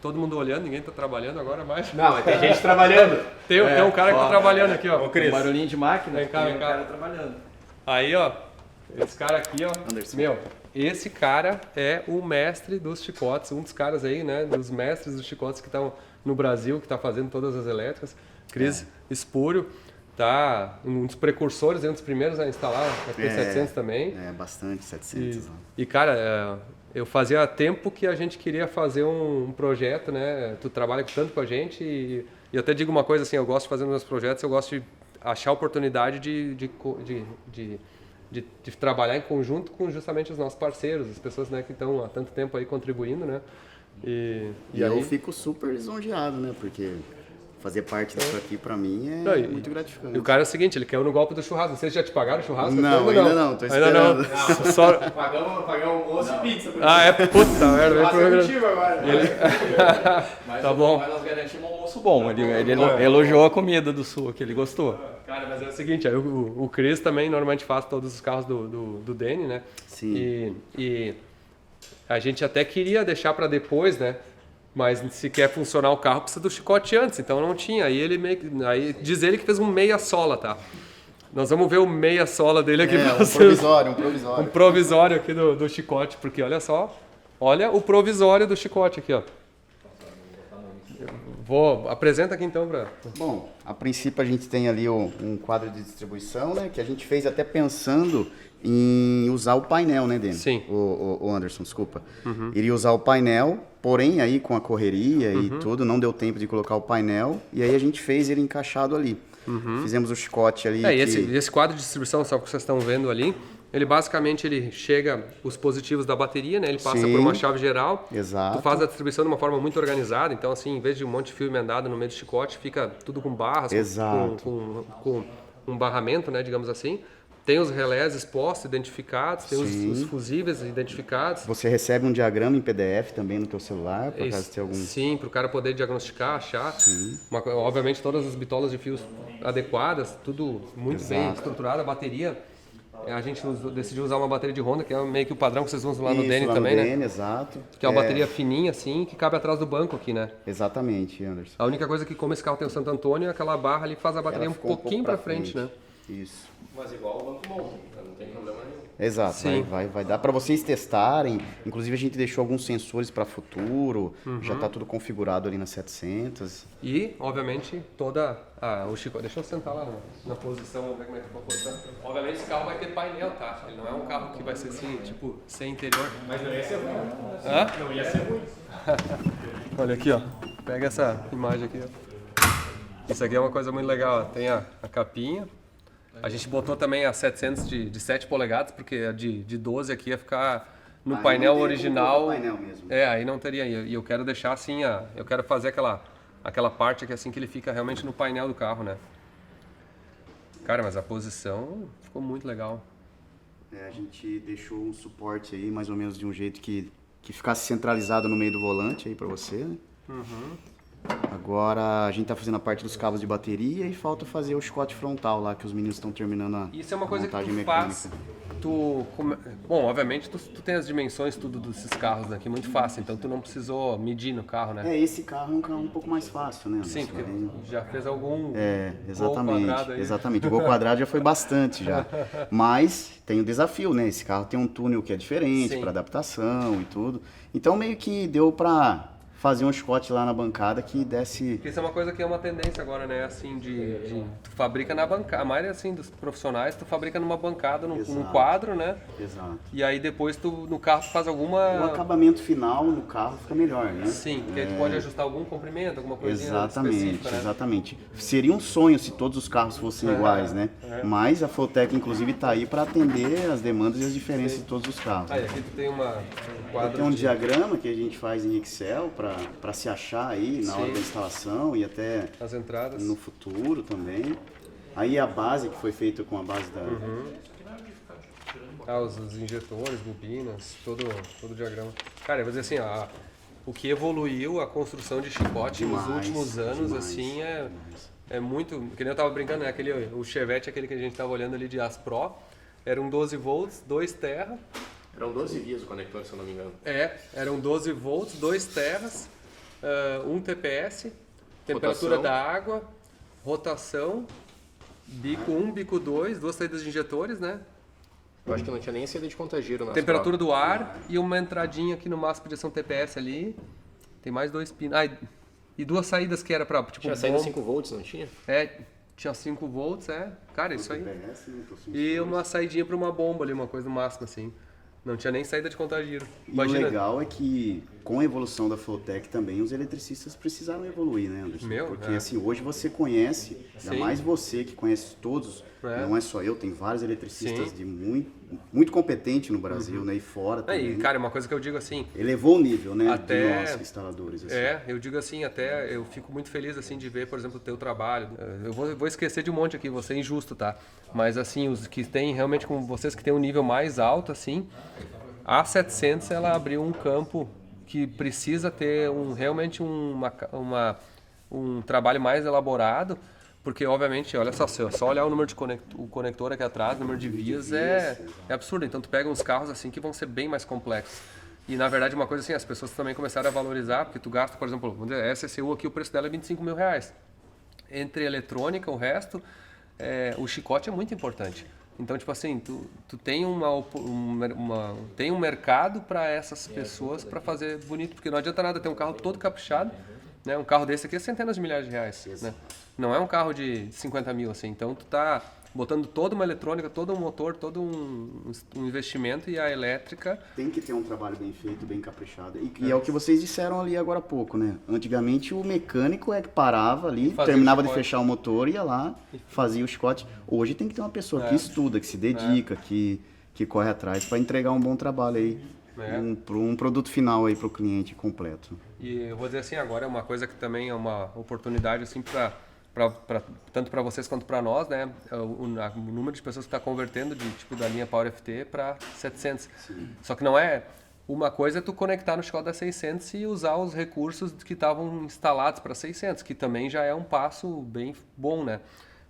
Todo mundo olhando, ninguém tá trabalhando agora mais. Não, mas tem gente trabalhando. Tem um cara que tá trabalhando aqui, ó. Um barulhinho de máquina. Vem cá. cara trabalhando. Aí, ó, esse cara aqui, ó. Anderson. Meu, esse cara é o mestre dos chicotes, um dos caras aí, né, dos mestres dos chicotes que estão no Brasil, que tá fazendo todas as elétricas. Cris Espúrio, tá um dos precursores, um dos primeiros a instalar a P700 também. É, bastante, 700. E cara, eu fazia tempo que a gente queria fazer um projeto, né? Tu trabalha tanto com a gente e eu até digo uma coisa assim, eu gosto de fazer meus projetos, eu gosto de achar oportunidade de trabalhar em conjunto com justamente os nossos parceiros, as pessoas, né, que estão há tanto tempo aí contribuindo, né? E aí eu fico super lisonjeado, né? Porque fazer parte disso aqui pra mim é muito gratificante. E o cara é o seguinte, ele caiu no golpe do churrasco. Não sei se já te pagaram o churrasco? Não, ainda não, tô esperando. Ainda não. Só... Pagamos almoço e pizza. Puta merda. Vem pro contigo agora. Tá bom. Mas nós garantimos um almoço bom. Ele elogiou a comida do Sul, que ele gostou. Cara, mas é o seguinte, aí o Cris também normalmente faz todos os carros do Dene, né? Sim. E a gente até queria deixar pra depois, né? Mas se quer funcionar o carro, precisa do chicote antes, então não tinha. Aí diz ele que fez um meia sola, tá? Nós vamos ver o meia sola dele aqui pra vocês. Um provisório. Um provisório aqui do chicote, porque olha só, olha o provisório do chicote aqui, ó. Apresenta aqui então para... Bom, a princípio a gente tem ali um quadro de distribuição, né? Que a gente fez até pensando em usar o painel, né, Dani? Sim. O Anderson, desculpa. Iria usar o painel, porém aí com a correria e tudo, não deu tempo de colocar o painel. E aí a gente fez ele encaixado ali. Fizemos o chicote ali. Esse quadro de distribuição, só que vocês estão vendo ali, ele basicamente chega os positivos da bateria, né? Ele passa por uma chave geral. Exato. Tu faz a distribuição de uma forma muito organizada. Então, assim, em vez de um monte de fio emendado no meio do chicote, fica tudo com barras, com um barramento, né? Digamos assim. Tem os relés expostos, identificados, tem os fusíveis identificados. Você recebe um diagrama em PDF também no teu celular, para caso tenha algum... Sim, para o cara poder diagnosticar, achar. Obviamente, todas as bitolas de fios adequadas, tudo muito bem estruturado. A bateria... A gente decidiu usar uma bateria de Honda, que é meio que o padrão que vocês usam lá no Dene também, né? Exato. Que é uma bateria fininha, assim, que cabe atrás do banco aqui, né? Exatamente, Anderson. A única coisa que, como esse carro tem o Santo Antônio, aquela barra ali faz a bateria um pouquinho pra frente, né? Isso. Mas igual o banco monta, não tem problema nenhum. Exato, vai dar para vocês testarem. Inclusive a gente deixou alguns sensores para futuro, já está tudo configurado ali na 700. E, obviamente, o Chico, deixa eu sentar lá na posição, vamos ver como é que ficou a posição. Obviamente esse carro vai ter painel, tá? Ele não é um carro que vai ser assim, tipo, sem interior. Mas não ia ser ruim. Hã? Não ia ser ruim. Olha aqui, ó. Pega essa imagem aqui, ó. Isso aqui é uma coisa muito legal, ó. Tem a capinha. A gente botou também a 700 de 7 polegadas, porque a de 12 aqui ia ficar no painel original. Painel mesmo. Aí não teria. E eu quero deixar assim, eu quero fazer aquela parte aqui assim que ele fica realmente no painel do carro, né? Cara, mas a posição ficou muito legal. A gente deixou um suporte aí, mais ou menos de um jeito que ficasse centralizado no meio do volante aí pra você, né? Agora a gente tá fazendo a parte dos cabos de bateria e falta fazer o chicote frontal lá, que os meninos estão terminando a Isso é uma coisa que tu mecânica. faz. Bom, obviamente tu tem as dimensões tudo desses carros daqui muito fácil, então tu não precisou medir no carro, né? Esse carro é um carro um pouco mais fácil, né? Sim, porque já fez algum exatamente, gol quadrado aí. Exatamente. O gol quadrado já foi bastante já. Mas tem o desafio, né? Esse carro tem um túnel que é diferente para adaptação e tudo. Então meio que deu para fazer um chicote lá na bancada que desse... Porque isso é uma coisa que é uma tendência agora, né? Assim, tu fabrica na bancada. A maioria, assim, dos profissionais, tu fabrica numa bancada, num quadro, né? Exato. E aí depois no carro tu faz alguma... O acabamento final no carro fica melhor, né? Sim, porque aí tu pode ajustar algum comprimento, alguma coisinha específica, né? Exatamente. Seria um sonho se todos os carros fossem iguais, né? Mas a Fulltech, inclusive, está aí para atender as demandas e as diferenças de todos os carros. Aqui tu tem um quadro tem um diagrama que a gente faz em Excel para se achar aí na hora da instalação e até as entradas no futuro também. Aí a base que foi feita com a base da... os injetores, bobinas, todo o diagrama. Cara, eu vou dizer assim, o que evoluiu a construção de chicote nos últimos anos, assim, é muito... Que nem eu tava brincando, né? O Chevette, aquele que a gente tava olhando ali de As Pro, era um 12 volts, 2 terra. Eram 12 vias o conector, se eu não me engano. Eram 12 volts, 2 terras, 1 TPS, temperatura da água, rotação, bico 1, bico 2, 2 saídas de injetores, né? Eu acho que não tinha nem saída de contagiro na temperatura do ar e uma entradinha aqui no máximo de ação TPS ali. Tem mais 2 pinos. E 2 saídas que era pra... Tipo, tinha saída 5 volts, não tinha? Tinha 5 volts, Cara, isso aí. E uma saidinha pra uma bomba ali, uma coisa no máximo, assim. Não tinha nem saída de contagiro. Imagina. E o legal é que, com a evolução da Fulltech também, os eletricistas precisaram evoluir, né, Anderson? Porque assim, hoje você conhece, ainda mais você que conhece todos, não é só eu, tem vários eletricistas de muito competente no Brasil, né, e fora também. Cara, uma coisa que eu digo assim... Elevou o nível, né, de nós, instaladores. Assim. Eu digo assim, até eu fico muito feliz, assim, de ver, por exemplo, o teu trabalho. Eu vou esquecer de um monte aqui, vou ser injusto, tá? Mas, assim, os que têm realmente, como vocês que têm um nível mais alto, assim... A 700 ela abriu um campo que precisa ter realmente um trabalho mais elaborado, porque obviamente, olha só, se eu só olhar o número de conector aqui atrás, o número de vias é absurdo. Então tu pega uns carros assim que vão ser bem mais complexos. E na verdade uma coisa assim, as pessoas também começaram a valorizar, porque tu gasta, por exemplo, vamos dizer, a SSU aqui o preço dela é R$25 mil. Entre eletrônica, o resto, o chicote é muito importante. Então, tipo assim, tu tem tem um mercado para essas pessoas para fazer bonito, porque não adianta nada ter um carro todo caprichado, né? Um carro desse aqui é centenas de milhares de reais, né? Não é um carro de 50 mil, assim. Então, tu tá botando toda uma eletrônica, todo um motor, todo um investimento, e a elétrica... Tem que ter um trabalho bem feito, bem caprichado. E é o que vocês disseram ali agora há pouco, né? Antigamente o mecânico é que parava ali, terminava de fechar o motor, ia lá, fazia o chicote. Hoje tem que ter uma pessoa que estuda, que se dedica, que corre atrás para entregar um bom trabalho aí, um produto final aí para o cliente completo. E eu vou dizer assim, agora é uma coisa que também é uma oportunidade assim tanto para vocês quanto para nós, né? O número de pessoas que está convertendo da linha Power FT para 700. Sim. Só que não é... Uma coisa é tu conectar no chicote da 600 e usar os recursos que estavam instalados para 600, que também já é um passo bem bom, né?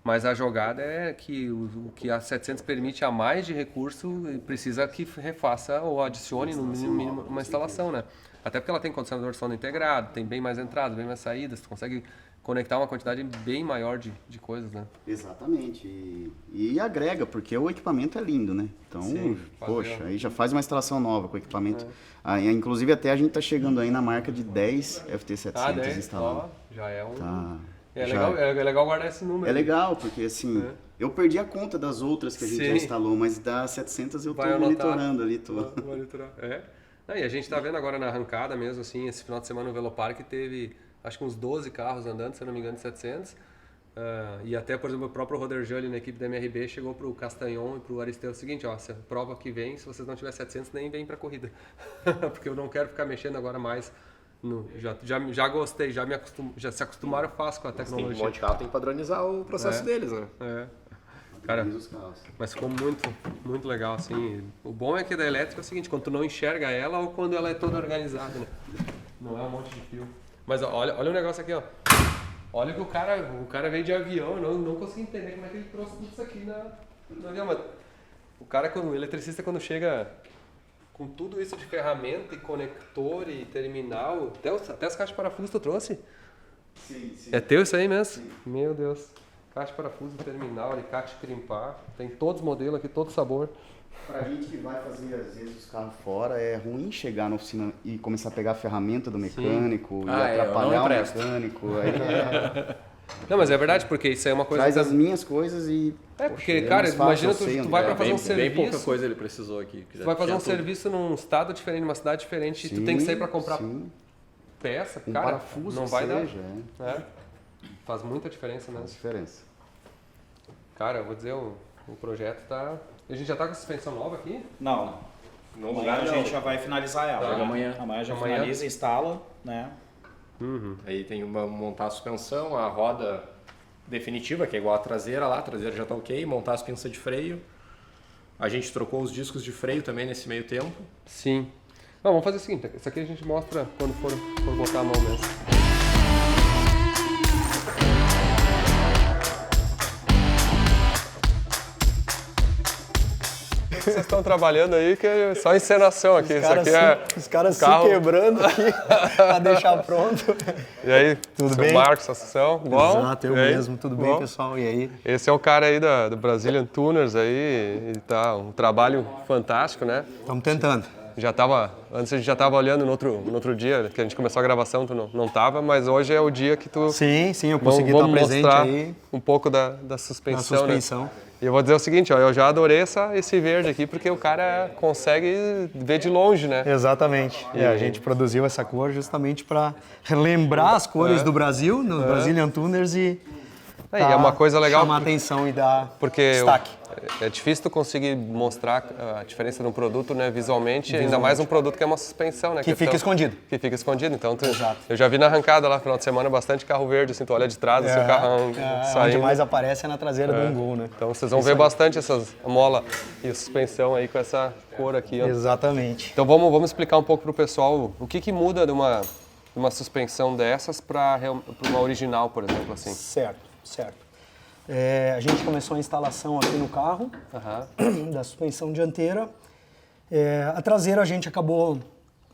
Mas a jogada é que o que a 700 permite a mais de recurso, precisa que refaça ou adicione no mínimo uma instalação, né? Até porque ela tem condicionador de som integrado, tem bem mais entradas, bem mais saídas, tu consegue conectar uma quantidade bem maior de coisas, né? Exatamente. E agrega, porque o equipamento é lindo, né? Então, poxa, aí já faz uma instalação nova com o equipamento. Inclusive até a gente tá chegando aí na marca de 10 FT700 instalados. Já é um... Tá. É legal guardar esse número. É legal, porque assim, eu perdi a conta das outras que a gente já instalou, mas da 700 eu tô monitorando ali. E a gente tá vendo agora na arrancada mesmo, assim, esse final de semana no Velopark teve, acho que uns 12 carros andando, se eu não me engano, de 700. E até, por exemplo, o próprio Roder Jolly, na equipe da MRB, chegou pro Castanhon e pro Aristeu o seguinte, ó, se a prova que vem, se vocês não tiver 700, nem vem pra corrida. Porque eu não quero ficar mexendo agora mais. Já gostei, já se acostumaram fácil com a tecnologia. Tem um monte de carro, tem que padronizar o processo deles, né? Cara, mas ficou muito, muito legal, assim. O bom é que da elétrica é o seguinte, quando tu não enxerga ela ou quando ela é toda organizada, né? Não é um monte de fio. Mas olha o negócio aqui, ó. Olha que o cara veio de avião, eu não consegui entender como é que ele trouxe tudo isso aqui no avião. Mas o eletricista, quando chega com tudo isso de ferramenta e conector e terminal, até as caixas de parafuso tu trouxe? Sim. É teu isso aí mesmo? Sim. Meu Deus. Caixa de parafuso, terminal, alicate crimpar, tem todos os modelos aqui, todo sabor. Pra gente que vai fazer, às vezes, os carros fora, é ruim chegar na oficina e começar a pegar a ferramenta do mecânico e atrapalhar o mecânico. Não, mas é verdade, porque isso é uma coisa... Traz as minhas coisas e... porque, cara, imagina tu vai pra fazer um serviço... Bem pouca coisa ele precisou aqui. Tu vai fazer um serviço num estado diferente, numa cidade diferente, e tu tem que sair pra comprar peça, cara, parafuso não vai dar. Faz muita diferença, né? Faz diferença. Cara, eu vou dizer, o projeto tá... A gente já tá com a suspensão nova aqui? Não. No lugar a gente já vai finalizar ela. Amanhã já finaliza, instala, né? Aí tem montar a suspensão, a roda definitiva, que é igual a traseira lá, a traseira já tá ok, montar as pinças de freio. A gente trocou os discos de freio também nesse meio tempo. Sim. Não, vamos fazer o seguinte, isso aqui a gente mostra quando for botar a mão mesmo. Vocês estão trabalhando aí que é só encenação aqui. Os caras se quebrando aqui para deixar pronto. E aí, tudo bem? Marcos, Assunção, bom? Exato, eu mesmo. Tudo bem, pessoal? E aí? Esse é o cara aí do Brazilian Tuners aí, e tá um trabalho fantástico, né? Estamos tentando. Antes a gente já estava olhando no outro dia, que a gente começou a gravação, tu não estava, mas hoje é o dia que tu... Sim, eu consegui estar presente aí. Um pouco da suspensão, né? E eu vou dizer o seguinte, ó, eu já adorei esse verde aqui, porque o cara consegue ver de longe, né? Exatamente. A gente produziu essa cor justamente para relembrar as cores do Brasil, nos Brazilian Tuners e é uma coisa legal. Chamar atenção e dar destaque. É difícil tu conseguir mostrar a diferença de um produto, né, visualmente, ainda mais um produto que é uma suspensão, né? Que fica escondido. Que fica escondido, então eu já vi na arrancada lá, final de semana, bastante carro verde, assim, tu olha de trás, assim, o carrão saindo. Onde mais aparece é na traseira do Gol, né? Então vocês vão ver bastante essas mola e suspensão aí com essa cor aqui, ó. Exatamente. Então vamos explicar um pouco pro pessoal o que muda de uma suspensão dessas para uma original, por exemplo, assim. Certo. A gente começou a instalação aqui no carro, da suspensão dianteira. A traseira a gente acabou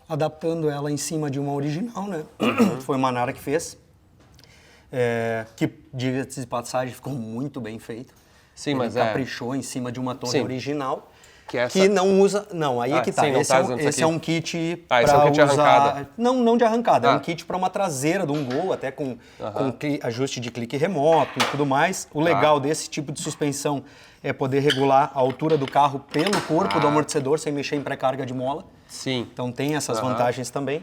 adaptando ela em cima de uma original, né? Foi uma Nara que fez. Que, diga-se de passagem, ficou muito bem feito. Sim, mas caprichou em cima de uma torre original. que não usa... Não, aí é que tá. Sim, esse é um kit para esse é um kit usar... de arrancada. Não de arrancada, é um kit para uma traseira de um Gol, até com ajuste de clique remoto e tudo mais. O legal desse tipo de suspensão é poder regular a altura do carro pelo corpo do amortecedor, sem mexer em pré-carga de mola. Sim. Então tem essas vantagens também.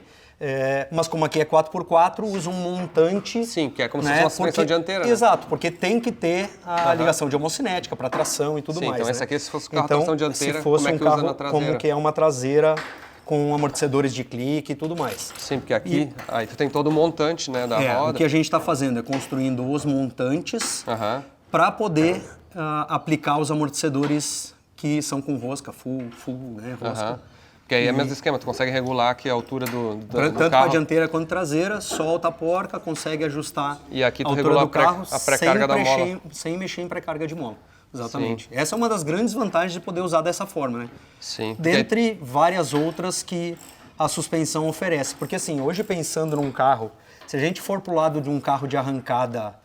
Mas como aqui é 4x4, usa um montante... Sim, que é como se fosse uma suspensão dianteira. Exato, porque tem que ter a ligação de homocinética para tração e tudo mais. Então esse aqui, se fosse um carro tração dianteira, se fosse como é que usa na traseira? Como que é uma traseira com amortecedores de clique e tudo mais. Sim, porque aqui aí tu tem todo o montante, né, da roda. O que a gente está fazendo é construindo os montantes para poder aplicar os amortecedores que são com rosca, full né, rosca. Porque aí é o mesmo esquema, tu consegue regular aqui a altura do tanto carro. para dianteira quanto traseira, solta a porca, consegue ajustar e aqui tu a altura regula do carro a pré-carga da mola. Sem mexer em pré-carga de mola. Exatamente. Sim. Essa é uma das grandes vantagens de poder usar dessa forma, né? Sim. Dentre várias outras que a suspensão oferece. Porque assim, hoje pensando num carro, se a gente for pro lado de um carro de arrancada,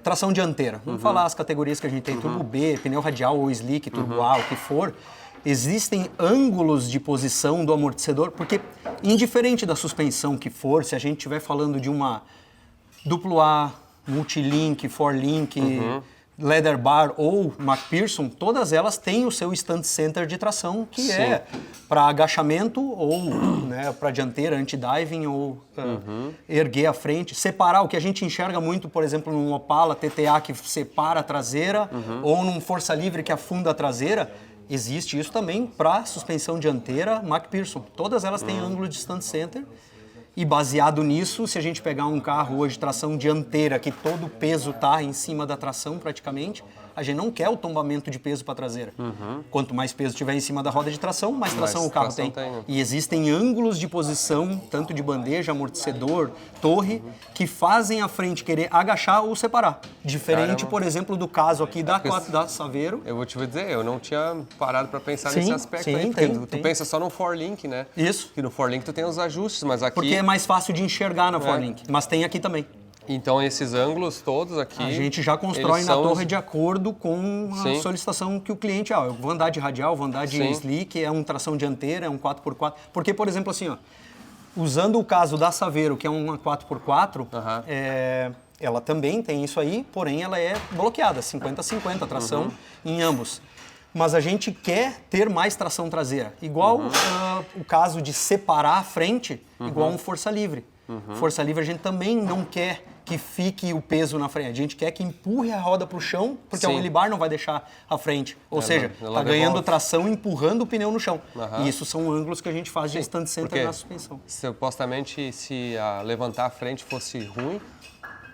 tração dianteira, vamos falar as categorias que a gente tem, turbo B, pneu radial ou slick, turbo A, o que for, existem ângulos de posição do amortecedor, porque indiferente da suspensão que for, se a gente estiver falando de uma duplo A, multilink, forlink, leather bar ou McPherson, todas elas têm o seu stand center de tração, que é para agachamento ou para dianteira, anti-diving ou erguer a frente, separar o que a gente enxerga muito, por exemplo, num Opala TTA que separa a traseira ou num Força Livre que afunda a traseira. Existe isso também para suspensão dianteira McPherson. Todas elas têm ângulo de stand center. E baseado nisso, se a gente pegar um carro hoje de tração dianteira, que todo o peso está em cima da tração praticamente, a gente não quer o tombamento de peso para a traseira. Quanto mais peso tiver em cima da roda de tração, mais tração o carro tem. E existem ângulos de posição, tanto de bandeja, amortecedor, torre, que fazem a frente querer agachar ou separar. Diferente, por exemplo, do caso aqui da Saveiro. Eu vou te dizer, eu não tinha parado para pensar nesse aspecto aí, porque tu pensa só no forlink, né? Isso. Que no forlink tu tem os ajustes, mas aqui... Porque é mais fácil de enxergar na forlink, mas tem aqui também. Então esses ângulos todos aqui... A gente já constrói na torre de acordo com a solicitação que o cliente... eu vou andar de radial, vou andar de slick, é um tração dianteira, é um 4x4. Porque, por exemplo, assim, usando o caso da Saveiro, que é uma 4x4, ela também tem isso aí, porém ela é bloqueada, 50-50 tração em ambos. Mas a gente quer ter mais tração traseira. Igual o caso de separar a frente, igual um Força Livre. Força Livre a gente também não quer que fique o peso na frente. A gente quer que empurre a roda para o chão, porque o wheelie bar não vai deixar a frente. Ou seja, está ganhando tração empurrando o pneu no chão. E isso são ângulos que a gente faz de stand center na suspensão. Supostamente, se levantar a frente fosse ruim,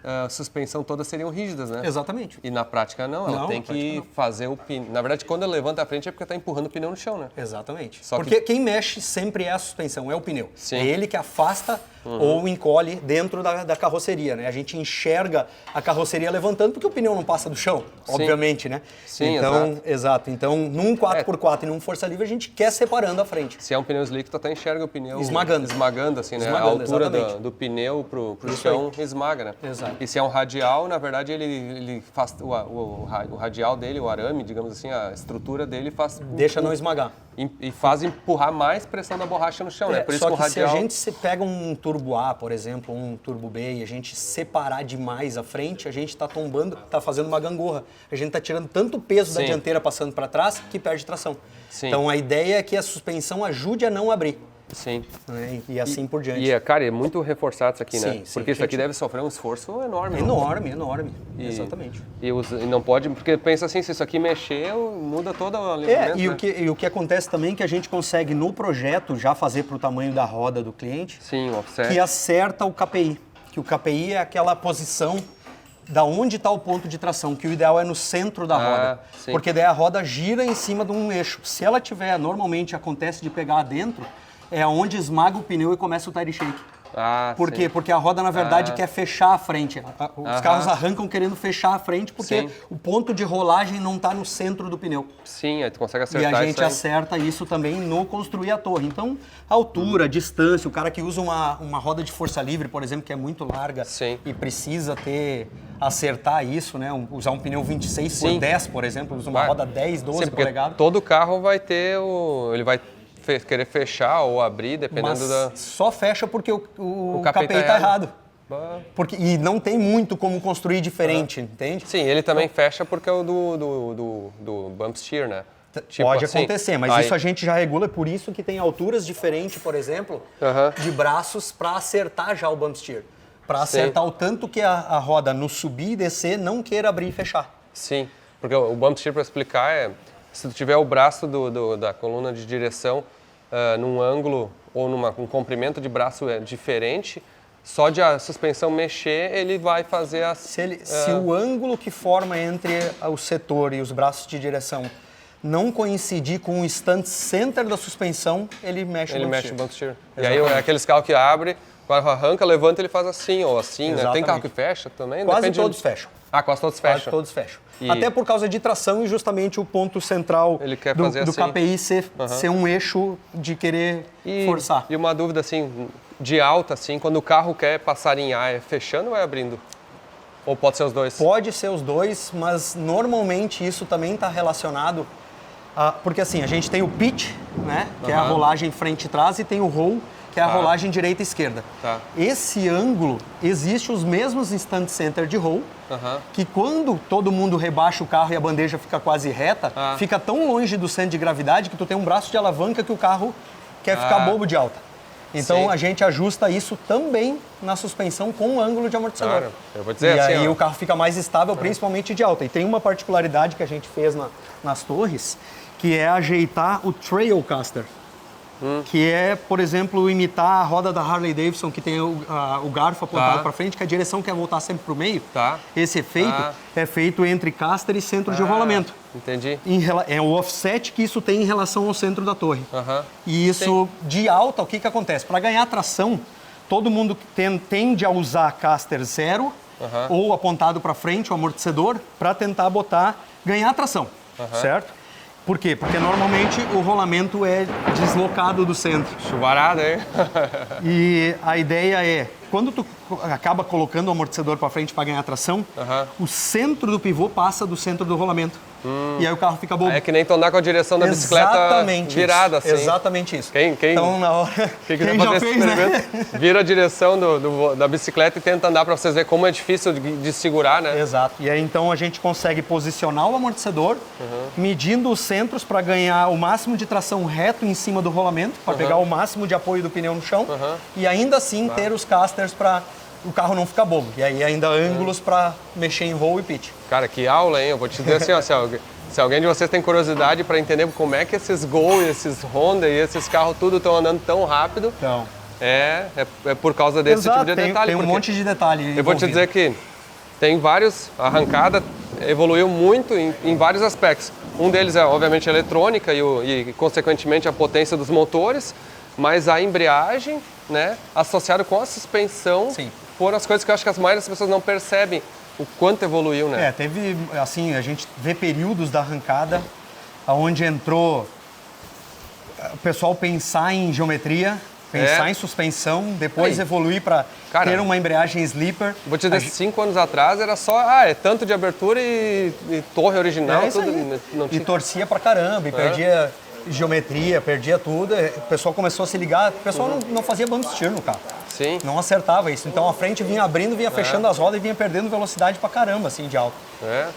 a suspensão todas seriam rígidas, né? Exatamente. E na prática não, ela tem que fazer o pneu. Na verdade, quando ela levanta a frente é porque está empurrando o pneu no chão, né? Exatamente. Porque quem mexe sempre é a suspensão, é o pneu. Sim. É ele que afasta ou encolhe dentro da carroceria, né? A gente enxerga a carroceria levantando porque o pneu não passa do chão, obviamente, né? Sim, então, exato. Então, num 4x4 e num Força Livre, a gente quer separando a frente. Se é um ppneu slick, tu até enxerga o pneu esmagando assim, né? A altura do pneu pro chão esmaga, né? Exato. E se é um radial, na verdade, ele faz o radial dele, o arame, digamos assim, a estrutura dele faz... Deixa não esmagar. E faz empurrar mais pressão da borracha no chão, né? Por isso só que o radial... se a gente pega um turbo A, por exemplo, um turbo B, e a gente separar demais a frente, a gente está tombando, está fazendo uma gangorra. A gente está tirando tanto peso da dianteira passando para trás que perde tração. Então a ideia é que a suspensão ajude a não abrir. Sim. E assim por diante. E, cara, é muito reforçado isso aqui, né? Sim, porque isso aqui deve sofrer um esforço enorme. Enorme. Exatamente. E não pode... Porque pensa assim, se isso aqui mexer, muda todo o alinhamento, e o que acontece também é que a gente consegue, no projeto, já fazer para o tamanho da roda do cliente, o offset, que acerta o KPI. Que o KPI é aquela posição da onde está o ponto de tração, que o ideal é no centro da roda. Sim. Porque daí a roda gira em cima de um eixo. Se ela tiver, normalmente acontece de pegar dentro, é onde esmaga o pneu e começa o tire shake. Por quê? Porque a roda, na verdade, quer fechar a frente. Os carros arrancam querendo fechar a frente porque o ponto de rolagem não está no centro do pneu. Sim, aí tu consegue acertar isso. E a gente acerta isso também no construir a torre. Então, altura, distância, o cara que usa uma roda de força livre, por exemplo, que é muito larga e precisa acertar isso, né? Usar um pneu 26 por 10, por exemplo, usa uma roda 10, 12 polegadas. Todo carro vai ter ele vai querer fechar ou abrir, dependendo da... Só fecha porque o KPI tá errado. E não tem muito como construir diferente, entende? Sim, ele também fecha porque é o do bump steer, né? Pode acontecer, mas isso a gente já regula, por isso que tem alturas diferentes, por exemplo, de braços para acertar já o bump steer. Para acertar o tanto que a roda no subir e descer não queira abrir e fechar. Sim, porque o bump steer, para explicar, se tu tiver o braço da coluna de direção num ângulo ou um comprimento de braço diferente, só de a suspensão mexer, ele vai fazer a... Se o ângulo que forma entre o setor e os braços de direção não coincidir com o stunt center da suspensão, ele mexe o bump steer. E aí é aqueles carros que abre, o carro arranca, levanta, ele faz assim ou assim, né? Tem carro que fecha também? Quase todos fecham. Quase todos fecham. Quase todos fecham. Até por causa de tração e justamente o ponto central do KPI ser um eixo de querer forçar. E uma dúvida assim, de alta, assim, quando o carro quer passar em A, é fechando ou é abrindo? Ou pode ser os dois? Pode ser os dois, mas normalmente isso também está relacionado porque assim, a gente tem o pitch, né, que é a rolagem frente e trás, e tem o roll, que é a rolagem direita e esquerda. Esse ângulo, existe os mesmos instant center de roll, que quando todo mundo rebaixa o carro e a bandeja fica quase reta, fica tão longe do centro de gravidade que tu tem um braço de alavanca que o carro quer ficar bobo de alta. Então a gente ajusta isso também na suspensão com o ângulo de amortecedor. Claro. Eu vou dizer e assim, aí o carro fica mais estável, principalmente de alta. E tem uma particularidade que a gente fez nas torres, que é ajeitar o trail caster. Que é, por exemplo, imitar a roda da Harley Davidson, que tem o garfo apontado para frente, que a direção quer voltar sempre para o meio. Esse efeito é feito entre caster e centro de rolamento. Entendi. É o offset que isso tem em relação ao centro da torre. E isso, de alta, o que acontece? Para ganhar tração, todo mundo tende a usar caster zero ou apontado para frente, o amortecedor, para tentar ganhar tração, certo? Por quê? Porque normalmente o rolamento é deslocado do centro. Chuvarada, hein? E a ideia é, quando tu acaba colocando o amortecedor para frente para ganhar tração, o centro do pivô passa do centro do rolamento. E aí o carro fica bobo. É que nem tu andar com a direção da bicicleta virada, assim. Exatamente isso. Então, na hora... Quem já fez, né? Vira a direção da bicicleta e tenta andar para vocês verem como é difícil de segurar, né? Exato. E aí então a gente consegue posicionar o amortecedor, medindo os centros para ganhar o máximo de tração reto em cima do rolamento, para pegar o máximo de apoio do pneu no chão, e ainda assim ter os casters para o carro não ficar bobo. E aí ainda ângulos para mexer em roll e pitch. Cara, que aula, hein? Eu vou te dizer assim, ó, se alguém de vocês tem curiosidade para entender como é que esses Gol, esses Honda e esses carros tudo estão andando tão rápido, é por causa desse tipo de detalhe. Tem um monte de detalhe. Eu vou te dizer que tem vários, a arrancada evoluiu muito em vários aspectos. Um deles é, obviamente, a eletrônica e consequentemente, a potência dos motores, mas a embreagem, né, associado com a suspensão, foram as coisas que eu acho que as maioria das pessoas não percebem o quanto evoluiu, né? Teve, assim, a gente vê períodos da arrancada onde entrou o pessoal pensar em geometria, pensar em suspensão, depois evoluir para ter uma embreagem sleeper. Vou te dizer, 5 anos atrás era só, é tanto de abertura e torre original, tudo. Não tinha... E torcia pra caramba, e perdia geometria, perdia tudo. O pessoal começou a se ligar, o pessoal não fazia bump steer no carro. Sim. Não acertava isso. Então a frente vinha abrindo, vinha fechando as rodas e vinha perdendo velocidade pra caramba, assim, de alto.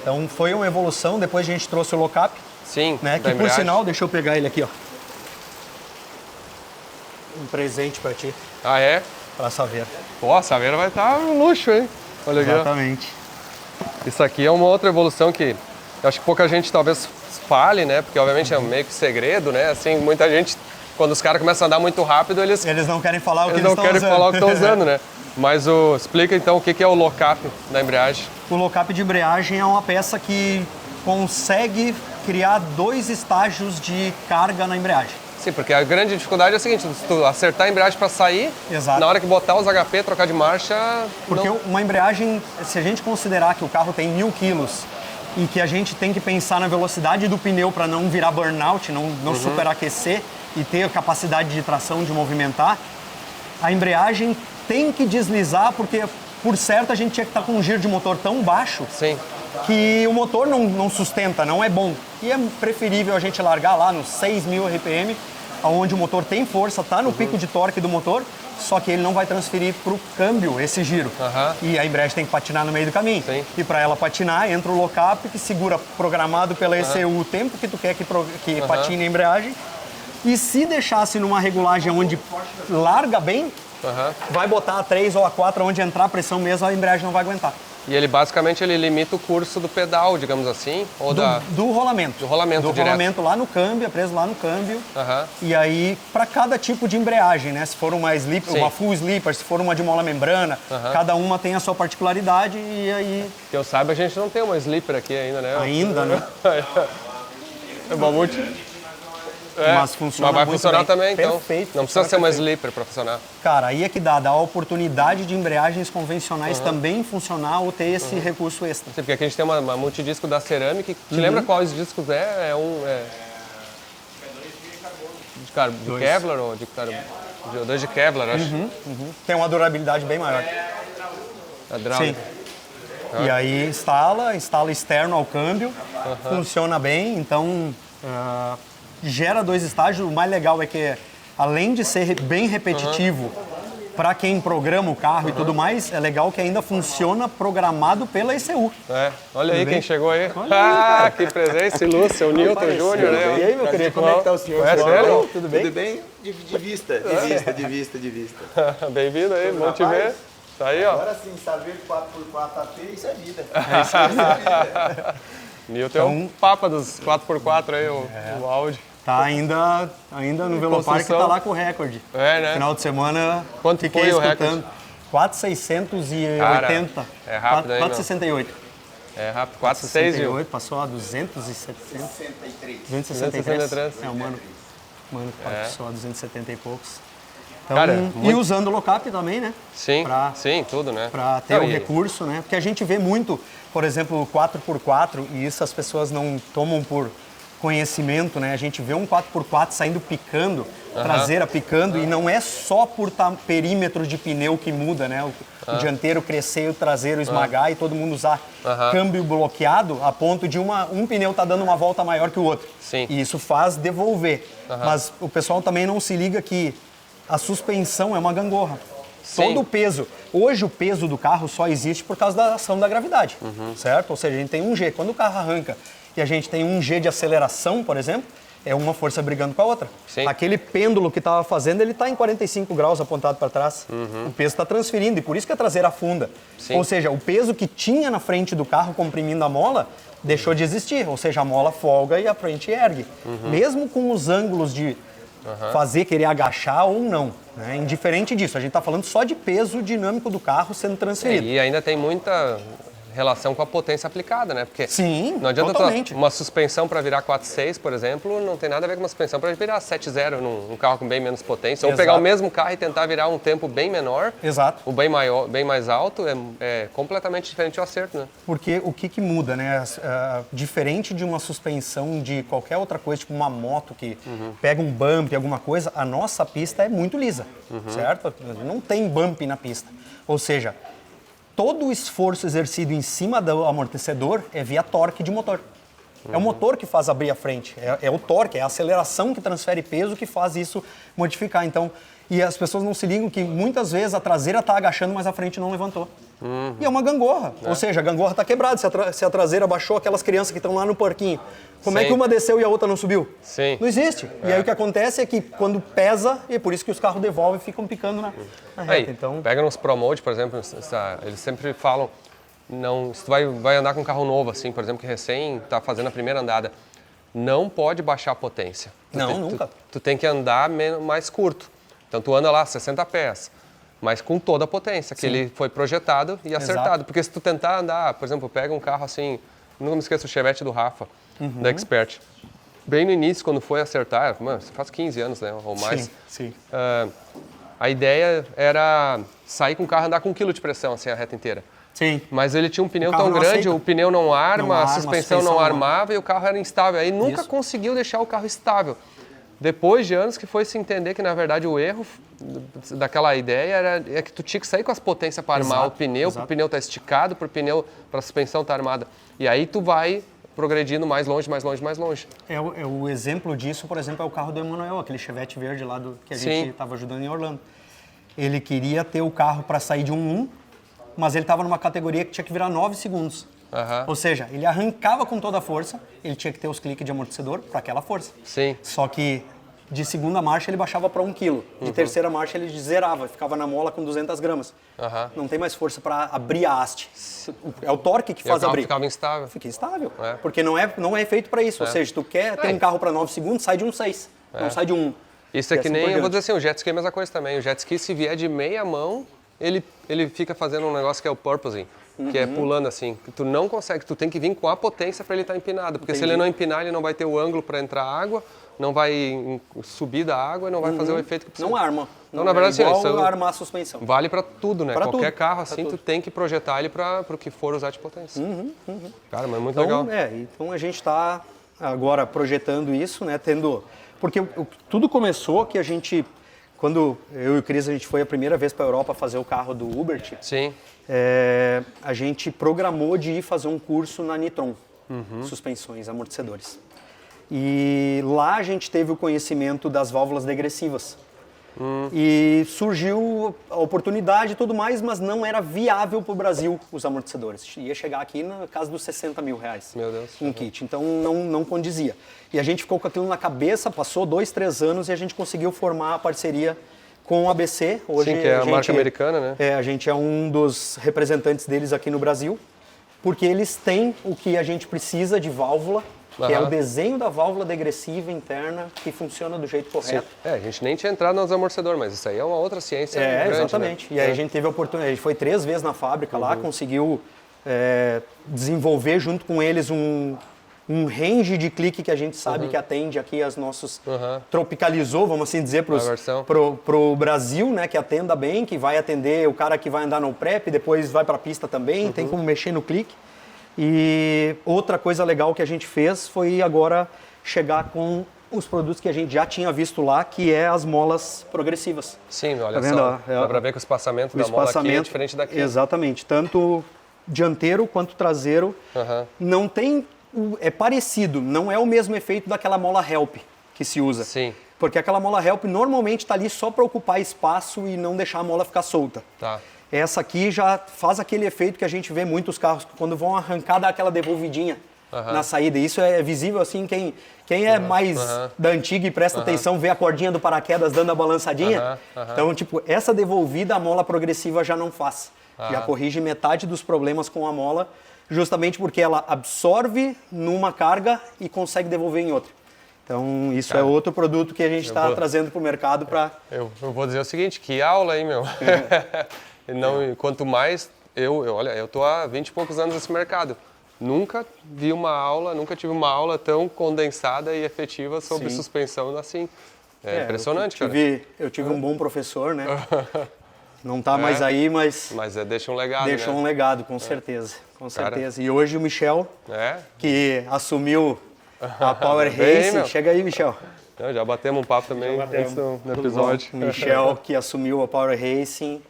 Então foi uma evolução, depois a gente trouxe o lock-up. Sim. Né, que por sinal, deixa eu pegar ele aqui, ó. Um presente pra ti. Ah, é? Pra Saveira. Pô, a Saveira vai estar um luxo, hein? Olha aqui. Exatamente. Isso aqui é uma outra evolução que eu acho que pouca gente talvez fale, né? Porque obviamente é meio que segredo, né? Assim, muita gente, quando os caras começam a andar muito rápido, eles não querem falar o que eles estão usando. Eles não querem falar o que estão usando, né? Mas explica então o que é o lock-up da embreagem. O lock-up de embreagem é uma peça que consegue criar 2 estágios de carga na embreagem. assim, porque a grande dificuldade é a seguinte, se tu acertar a embreagem para sair, na hora que botar os HP, trocar de marcha... Porque uma embreagem, se a gente considerar que o carro tem 1000 quilos e que a gente tem que pensar na velocidade do pneu para não virar burnout, não superaquecer e ter a capacidade de tração, de movimentar, a embreagem tem que deslizar porque, por certo, a gente tinha que estar com um giro de motor tão baixo que o motor não sustenta, não é bom. E é preferível a gente largar lá nos 6.000 RPM, onde o motor tem força, está no pico de torque do motor, só que ele não vai transferir para o câmbio esse giro. E a embreagem tem que patinar no meio do caminho. E para ela patinar, entra o lock-up que segura programado pela ECU o tempo que tu quer que patine a embreagem. E se deixasse numa regulagem onde larga bem, vai botar a 3 ou a 4, onde entrar a pressão mesmo, a embreagem não vai aguentar. E ele basicamente limita o curso do pedal, digamos assim? Ou do rolamento. Do rolamento direto. Rolamento lá no câmbio, é preso lá no câmbio. E aí, para cada tipo de embreagem, né? Se for uma slipper, uma full slipper, se for uma de mola membrana, cada uma tem a sua particularidade e aí... Que eu saiba, a gente não tem uma slipper aqui ainda, né? Ainda, né? É Mamute. Mas funciona vai muito funcionar bem. também, então. Perfeito. Não precisa ser uma slipper para funcionar. Cara, aí é que dá a oportunidade de embreagens convencionais também funcionar ou ter esse recurso extra. Sim, porque aqui a gente tem uma multidisco da Ceramic. Te lembra quais discos é? De Kevlar ou de dois de Kevlar, acho. Tem uma durabilidade bem maior. Sim. E aí instala externo ao câmbio, funciona bem, então gera 2 estágios. O mais legal é que, além de ser bem repetitivo para quem programa o carro e tudo mais, é legal que ainda funciona programado pela ECU. Olha aí quem chegou aí. Ah, que presença ilustre, o Newton Júnior, né? E aí, meu querido, como é que tá o senhor? Sério? Tudo bem? Tudo bem? De vista. Bem-vindo aí, bom te ver. Tá aí, ó. Agora sim, saber 4x4 AP, isso é vida. Newton é um papa dos 4x4 aí, o Audi. Tá ainda no Velopark, tá lá com o recorde. Né? Final de semana, quanto fiquei foi escutando. O recorde? 4,680. É rápido aí, 4,68. É rápido, 4,68. Passou a 270. 263. É, o mano que passou a 270 e poucos. Então, Cara, e usando o lock-up também, né? Sim, tudo, né? Para ter o recurso, né? Porque a gente vê muito, por exemplo, 4x4, e isso as pessoas não tomam por conhecimento, né? A gente vê um 4x4 saindo picando, traseira picando, e não é só por perímetro de pneu que muda, né? O dianteiro crescer e o traseiro esmagar e todo mundo usar câmbio bloqueado a ponto de um pneu tá dando uma volta maior que o outro. Sim. E isso faz devolver. Mas o pessoal também não se liga que a suspensão é uma gangorra. Sim. Todo o peso. Hoje o peso do carro só existe por causa da ação da gravidade, certo? Ou seja, a gente tem um G. Quando o carro arranca e a gente tem um G de aceleração, por exemplo, é uma força brigando com a outra. Sim. Aquele pêndulo que estava fazendo, ele está em 45 graus apontado para trás. O peso está transferindo e por isso que a traseira afunda. Sim. Ou seja, o peso que tinha na frente do carro comprimindo a mola deixou de existir. Ou seja, a mola folga e a frente ergue. Mesmo com os ângulos de querer agachar ou não. Né? Indiferente disso, a gente está falando só de peso dinâmico do carro sendo transferido. E ainda tem muita relação com a potência aplicada, né? Porque sim, não adianta totalmente. Uma suspensão para virar 4.6, por exemplo, não tem nada a ver com uma suspensão para virar 7.0 num carro com bem menos potência. Ou pegar o mesmo carro e tentar virar um tempo bem menor, o bem mais alto, é completamente diferente o acerto, né? Porque o que muda, né? Diferente de uma suspensão de qualquer outra coisa, tipo uma moto que pega um bump, alguma coisa, a nossa pista é muito lisa, certo? Não tem bump na pista. Ou seja, todo o esforço exercido em cima do amortecedor é via torque de motor. É o motor que faz abrir a frente, é o torque, é a aceleração que transfere peso que faz isso modificar. Então, e as pessoas não se ligam que muitas vezes a traseira está agachando, mas a frente não levantou. E é uma gangorra, ou seja, a gangorra está quebrada. Se a traseira baixou, aquelas crianças que estão lá no parquinho, como é que uma desceu e a outra não subiu? Sim. Não existe. E aí o que acontece é que quando pesa, e é por isso que os carros devolvem e ficam picando na reta. Aí, então, pega nos ProMode, por exemplo, eles sempre falam, se tu vai andar com um carro novo, assim, por exemplo, que recém está fazendo a primeira andada, não pode baixar a potência. Nunca. Tu tem que andar mais curto. Então tu anda lá 60 pés, mas com toda a potência, que ele foi projetado e acertado. Exato. Porque se tu tentar andar, por exemplo, pega um carro assim, nunca me esqueço o Chevette do Rafa, da Expert. bem no início, quando foi acertar, mano, faz 15 anos, né, ou mais. Sim. A ideia era sair com o carro e andar com 1 kg de pressão, assim, a reta inteira. Sim. Mas ele tinha um pneu tão grande, o pneu não arma, a suspensão não armava e o carro era instável. Aí nunca conseguiu deixar o carro estável. Depois de anos que foi se entender que, na verdade, o erro daquela ideia é que tu tinha que sair com as potências para armar o pneu, para o pneu estar esticado, para a suspensão estar armada. E aí tu vai progredindo mais longe, mais longe, mais longe. O exemplo disso, por exemplo, é o carro do Emanuel, aquele Chevette verde lá que a gente estava ajudando em Orlando. Ele queria ter o carro para sair de 1.1, mas ele estava numa categoria que tinha que virar 9 segundos. Ou seja, ele arrancava com toda a força, ele tinha que ter os cliques de amortecedor para aquela força. Sim. Só que de segunda marcha ele baixava para 1 kg, de terceira marcha ele zerava, ficava na mola com 200 gramas. Não tem mais força para abrir a haste. É o torque que faz abrir. Ficava instável. Fica instável, porque não é feito para isso. Ou seja, tu quer ter um carro para 9 segundos, sai de 1.6, não sai de 1. Isso é que nem, eu vou dizer assim, o jet ski é a mesma coisa também. O jet ski, se vier de meia mão, ele fica fazendo um negócio que é o purposing, que é pulando assim. Tu não consegue, tu tem que vir com a potência para ele estar empinado, porque se ele não empinar, ele não vai ter o ângulo para entrar água, não vai subir da água e não vai fazer o efeito que precisa. Não arma. Então, na verdade, igual isso armar a suspensão. Vale para tudo, né? Pra Qualquer tudo. carro assim, tu tem que projetar ele para o que for usar de potência. Cara, mas é muito legal. Então a gente está agora projetando isso, né? Porque tudo começou que a gente, quando eu e o Cris, a gente foi a primeira vez para a Europa fazer o carro do Hubert. Sim. A gente programou de ir fazer um curso na Nitron, suspensões, amortecedores. E lá a gente teve o conhecimento das válvulas degressivas. E surgiu a oportunidade e tudo mais, mas não era viável para o Brasil os amortecedores. Ia chegar aqui na casa dos 60 mil reais. Meu Deus. Um kit, então não condizia. E a gente ficou com aquilo na cabeça, passou 2, 3 anos e a gente conseguiu formar a parceria com o ABC. Hoje, sim, que é a marca americana, né? A gente é um dos representantes deles aqui no Brasil, porque eles têm o que a gente precisa de válvula, que é o desenho da válvula degressiva interna que funciona do jeito correto. A gente nem tinha entrado nos amortecedores, mas isso aí é uma outra ciência grande, exatamente. Né? E aí a gente teve a oportunidade, a gente foi 3 vezes na fábrica lá, conseguiu desenvolver junto com eles um range de clique que a gente sabe que atende aqui as nossos... Tropicalizou, vamos assim dizer, pro Brasil, né, que atenda bem, que vai atender o cara que vai andar no prep, depois vai para a pista também, tem como mexer no clique. E outra coisa legal que a gente fez foi agora chegar com os produtos que a gente já tinha visto lá, que é as molas progressivas. Sim, olha só, dá para ver que o espaçamento da mola aqui é diferente daqui. Exatamente, tanto dianteiro quanto traseiro. Não tem, é parecido, não é o mesmo efeito daquela mola Help que se usa. Sim. Porque aquela mola Help normalmente está ali só para ocupar espaço e não deixar a mola ficar solta. Tá. Essa aqui já faz aquele efeito que a gente vê muitos carros quando vão arrancar, dá aquela devolvidinha na saída. Isso é visível assim, quem é mais da antiga e presta atenção, vê a cordinha do paraquedas dando a balançadinha. Então, tipo, essa devolvida a mola progressiva já não faz. Já corrige metade dos problemas com a mola, justamente porque ela absorve numa carga e consegue devolver em outra. Então, isso é outro produto que a gente está trazendo para o mercado para... Eu vou dizer o seguinte, que aula aí, meu. Não, quanto mais, olha, eu tô há 20 e poucos anos nesse mercado. Nunca vi uma aula, nunca tive uma aula tão condensada e efetiva sobre suspensão assim. É impressionante, cara. Eu tive um bom professor, né? Não tá mais aí, mas... Mas deixa um legado, Deixou um legado, com certeza. Com certeza. E hoje o Michel, que assumiu a Power Racing... Chega aí, Michel. Já batemos um papo também antes no episódio. O Michel, que assumiu a Power Racing,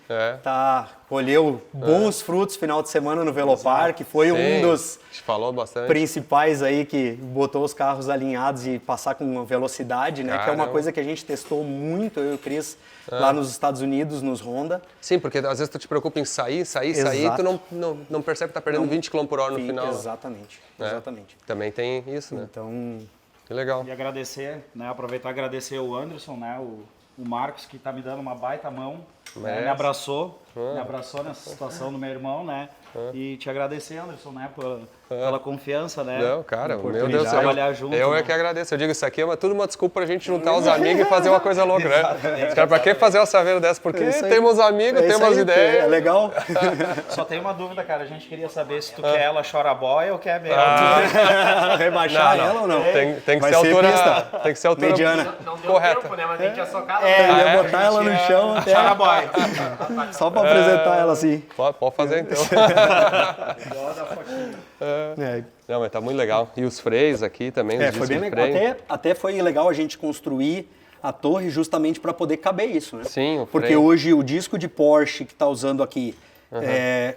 colheu bons frutos final de semana no Velopark, foi um dos principais aí que botou os carros alinhados e passar com velocidade, né? Que é uma coisa que a gente testou muito, eu e o Cris, lá nos Estados Unidos, nos Honda. Sim, porque às vezes tu te preocupa em sair, e tu não percebe que tá perdendo 20 km por hora no final. Exatamente. Também tem isso, né? Então... Que legal. E agradecer, né? Aproveitar e agradecer o Anderson, né? O Marcos, que tá me dando uma baita mão. Me abraçou nessa situação do meu irmão, né? E te agradecer, Anderson, né, pela confiança, né? Não, cara, meu Deus do céu. Trabalhar junto. Eu é que agradeço. Eu digo, isso aqui é tudo uma desculpa pra gente juntar os amigos e fazer uma coisa louca, né? Cara, pra que fazer uma saveira dessa? Porque temos amigos, temos ideias. É legal. Só tem uma dúvida, cara. A gente queria saber se tu quer ela chora boy ou quer ela. Rebaixar ela ou não? Tem que ser altura. Tem que ser altura mediana. Não deu correta. tempo, né? Mas a gente ia socar Ia botar ela no chão até. Chora boy. Só pra apresentar ela assim. Pode fazer então. Não, mas tá muito legal. E os freios aqui também, os Foi bem discos de legal. freio. Até foi legal a gente construir a torre justamente para poder caber isso, né? Sim, o Porque freio. hoje o disco de Porsche que está usando aqui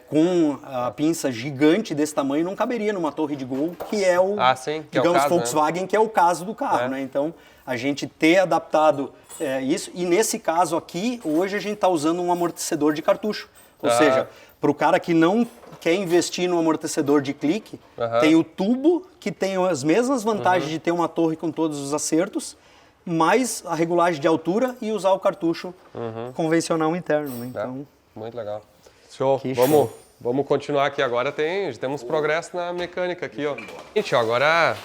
com a pinça gigante desse tamanho não caberia numa torre de Gol, que é o, que é o digamos, caso, Volkswagen, que é o caso do carro, né? Então, a gente ter adaptado isso, e nesse caso aqui, hoje a gente está usando um amortecedor de cartucho. Ou seja, para o cara que não quer investir no amortecedor de clique, tem o tubo, que tem as mesmas vantagens de ter uma torre com todos os acertos, mais a regulagem de altura e usar o cartucho convencional interno. Né? Então, muito legal. Show. Vamos continuar aqui agora. Temos progresso na mecânica aqui, ó. Gente, ó, agora...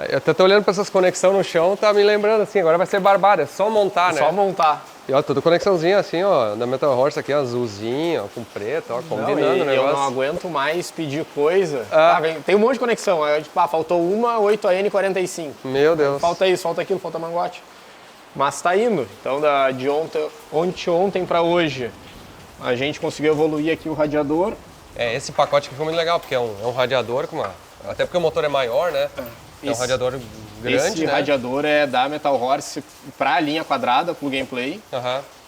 Eu até tô olhando para essas conexões no chão, tá me lembrando assim, agora vai ser barbada, é só montar, né? Só montar. E ó, tudo conexãozinha assim, ó, da Metal Horse aqui, azulzinho, ó, com preto, ó, combinando o negócio. Eu não aguento mais pedir coisa. Tem um monte de conexão, aí faltou uma 8AN45. Meu Deus. Falta isso, falta aquilo, falta mangote. Mas tá indo. Então de ontem para hoje, a gente conseguiu evoluir aqui o radiador. Esse pacote aqui foi muito legal, porque é um radiador com uma... Até porque o motor é maior, né? É um radiador grande, Esse né? radiador é da Metal Horse para a linha quadrada, plug and play.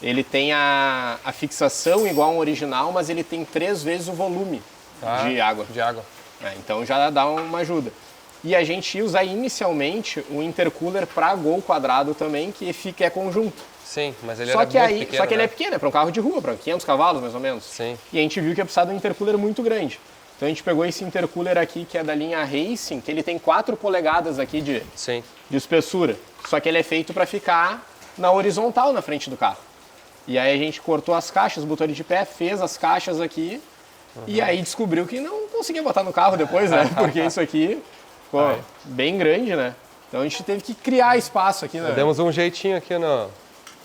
Ele tem a fixação igual ao original, mas ele tem 3 vezes o volume de água. Então já dá uma ajuda. E a gente ia usar inicialmente o intercooler para Gol quadrado também, que é conjunto. Sim, mas ele Só era que muito pequeno, Só que ele né? é pequeno, é para um carro de rua, para 500 cavalos mais ou menos. Sim. E a gente viu que ia precisar de um intercooler muito grande. Então a gente pegou esse intercooler aqui, que é da linha Racing, que ele tem 4 polegadas aqui de espessura. Só que ele é feito para ficar na horizontal na frente do carro. E aí a gente cortou as caixas, botou ele de pé, fez as caixas aqui, e aí descobriu que não conseguia botar no carro depois, né? Porque isso aqui ficou bem grande, né? Então a gente teve que criar espaço aqui, né? Demos um jeitinho aqui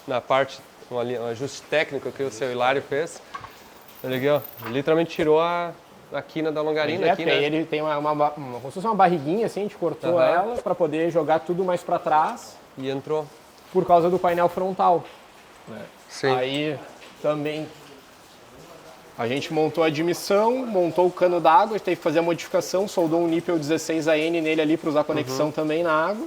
na parte, um ajuste técnico que o seu Hilário fez. Ele literalmente tirou a quina da longarina aqui, né? Ele tem como se fosse uma barriguinha assim, a gente cortou ela para poder jogar tudo mais para trás. E entrou. Por causa do painel frontal. Né? Sim. Aí também a gente montou a admissão, montou o cano d'água, a gente teve que fazer a modificação, soldou um nípel 16AN nele ali para usar conexão também na água.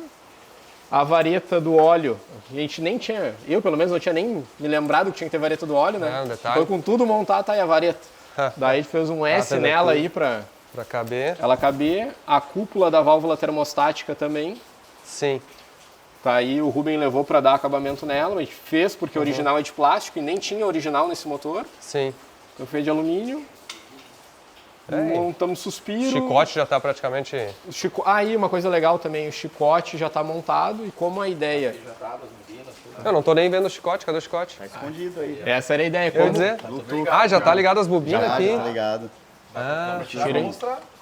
A vareta do óleo, a gente nem tinha, eu pelo menos não tinha nem me lembrado que tinha que ter vareta do óleo, né? Um detalhe. Foi com tudo montado, tá aí a vareta. Daí a gente fez um S nela aí para caber. Ela caber. A cúpula da válvula termostática também. Sim. Tá aí, o Ruben levou para dar acabamento nela, a gente fez porque o original é de plástico e nem tinha original nesse motor. Sim. Então fez de alumínio. Montamos suspiro. O chicote já está praticamente... Aí uma coisa legal também, o chicote já está montado e como a ideia... Eu não estou nem vendo o chicote, cadê o chicote? Tá escondido aí. Essa era a ideia. Eu ia dizer? Já está ligado as bobinas aqui? Já tá ligado.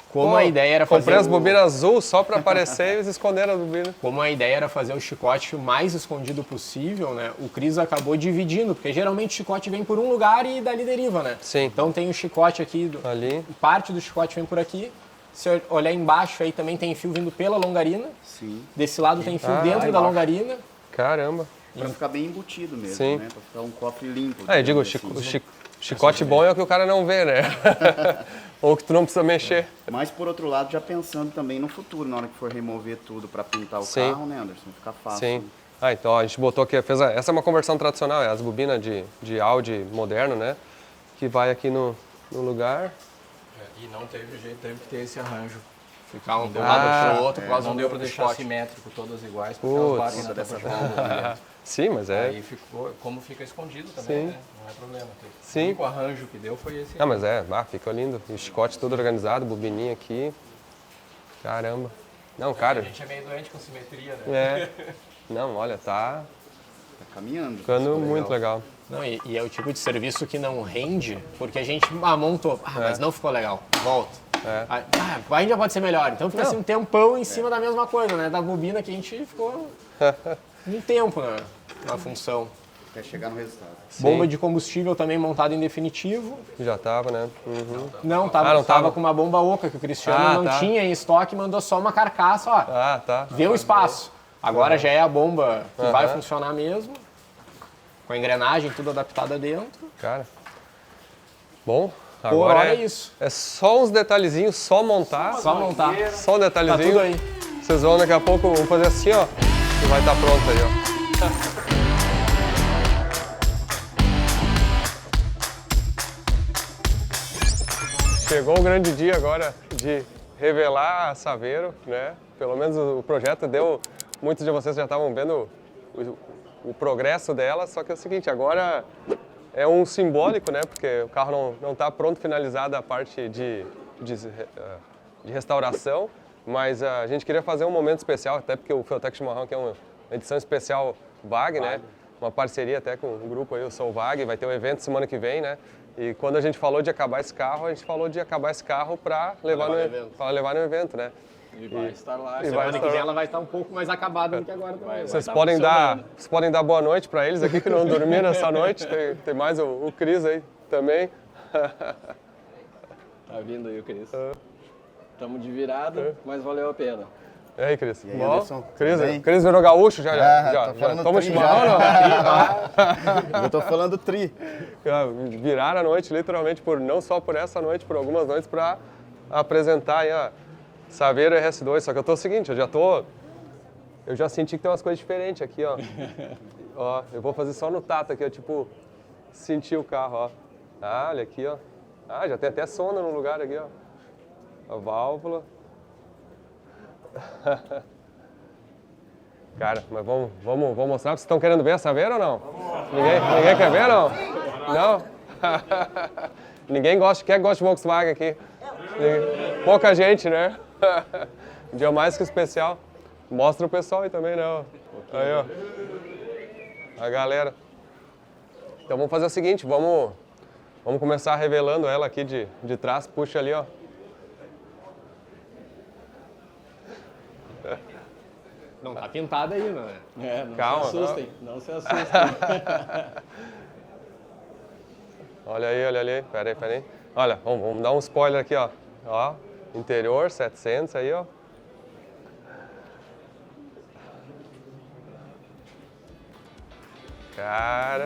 Como a ideia era fazer... Comprei as bobinas azul só para aparecer e eles esconderam as bobinas. Como a ideia era fazer o chicote o mais escondido possível, né? O Cris acabou dividindo, porque geralmente o chicote vem por um lugar e dali deriva, né? Sim. Então tem o chicote aqui, ali. Parte do chicote vem por aqui. Se olhar embaixo aí também tem fio vindo pela longarina. Sim. Desse lado tem fio dentro da longarina. Caramba. Pra ficar bem embutido mesmo, Sim. né? Pra ficar um cofre limpo. Eu digo, o chicote bom é o que o cara não vê, né? Ou que tu não precisa mexer. Mas por outro lado, já pensando também no futuro, na hora que for remover tudo para pintar o carro, né, Anderson? Fica fácil. Sim. Então a gente botou aqui, essa é uma conversão tradicional, é as bobinas de Audi moderno, né? Que vai aqui no lugar. E não teve jeito, teve que ter esse arranjo. Ficar um do lado pro outro, por causa não do deu para deixar chicote. simétrico, todas iguais, porque as barras ainda estão para jogar o movimento. Sim, mas é... Aí ficou, como fica escondido também, né? Não é problema. Sim. O único arranjo que deu foi esse. Não, mas fica lindo. E o chicote todo organizado, bobininha aqui. Caramba. Não, cara... A gente é meio doente com simetria, né? Não, olha, tá Tá caminhando. ficando muito legal. Não, e é o tipo de serviço que não rende, porque a gente montou, mas não ficou legal, volta. Ainda pode ser melhor. Então fica assim um tempão em cima da mesma coisa, né? Da bobina que a gente ficou um tempo na função. Quer chegar no resultado. Sim. Bomba de combustível também montada em definitivo. Já tava, né? Não, tava com uma bomba oca que o Cristiano não tinha em estoque, mandou só uma carcaça, ó. Vê o espaço. Agora já é a bomba que vai funcionar mesmo. Com a engrenagem tudo adaptada dentro. Cara. Bom, agora é isso. É só uns detalhezinhos, só montar. Só montar. Só um detalhezinho. Tá tudo aí. Vocês vão daqui a pouco, vamos fazer assim, ó. E vai estar pronto aí, ó. Chegou o grande dia agora de revelar a Saveiro, né? Pelo menos o projeto deu... Muitos de vocês já estavam vendo o progresso dela, só que é o seguinte, agora é um simbólico, né? Porque o carro não está pronto, finalizada a parte de restauração, mas a gente queria fazer um momento especial, até porque o Feutech Chimarrão aqui é uma edição especial VAG, né? Uma parceria até com um grupo aí, o Sou VAG, vai ter um evento semana que vem, né? E quando a gente falou de acabar esse carro, a gente falou de acabar esse carro para levar no evento, né? E vai estar lá. Semana que vem ela vai estar um pouco mais acabada do que agora também. Vocês podem dar boa noite para eles aqui que não dormiram essa noite. Tem mais o Cris aí também. Tá vindo aí o Cris. Estamos de virada, mas valeu a pena. E aí, Cris? E aí, Anderson? Cris virou gaúcho já? Toma chimarrão, não? Eu tô falando tri. Viraram a noite, literalmente, não só por essa noite, por algumas noites, para apresentar aí a Saveiro RS2. Só que eu tô o seguinte, eu já senti que tem umas coisas diferentes aqui, ó. Ó, eu vou fazer só no tato aqui, ó, tipo, sentir o carro, ó. Olha aqui, ó. Já tem até sonda no lugar aqui, ó. A válvula. Cara, mas vamos mostrar. Vocês estão querendo ver a Saveiro ou não? Ninguém quer ver, não? Não? Ninguém quer gosta de Volkswagen aqui. Pouca gente, né? Um dia mais que especial. Mostra o pessoal aí também, né? Aí, ó. A galera. Então vamos fazer o seguinte, vamos começar revelando ela aqui de trás. Puxa ali, ó. Não tá pintada ainda, né? Não Calma, se assustem, não se assustem. Olha ali. Pera aí. Olha, vamos dar um spoiler aqui, ó. Ó, interior 700 aí, ó. Cara.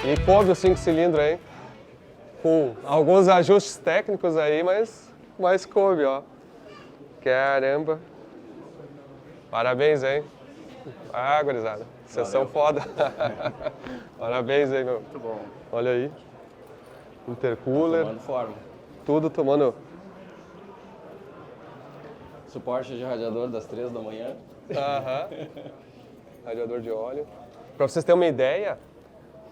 E coube o 5 cilindros aí, com alguns ajustes técnicos aí, mas coube, ó. Caramba. Parabéns, hein? Gurizada. Vocês são foda. Parabéns aí, meu. Muito bom. Olha aí. Intercooler. Tomando forma. Tudo tomando. Suporte de radiador das 3 da manhã. Radiador de óleo. Para vocês terem uma ideia,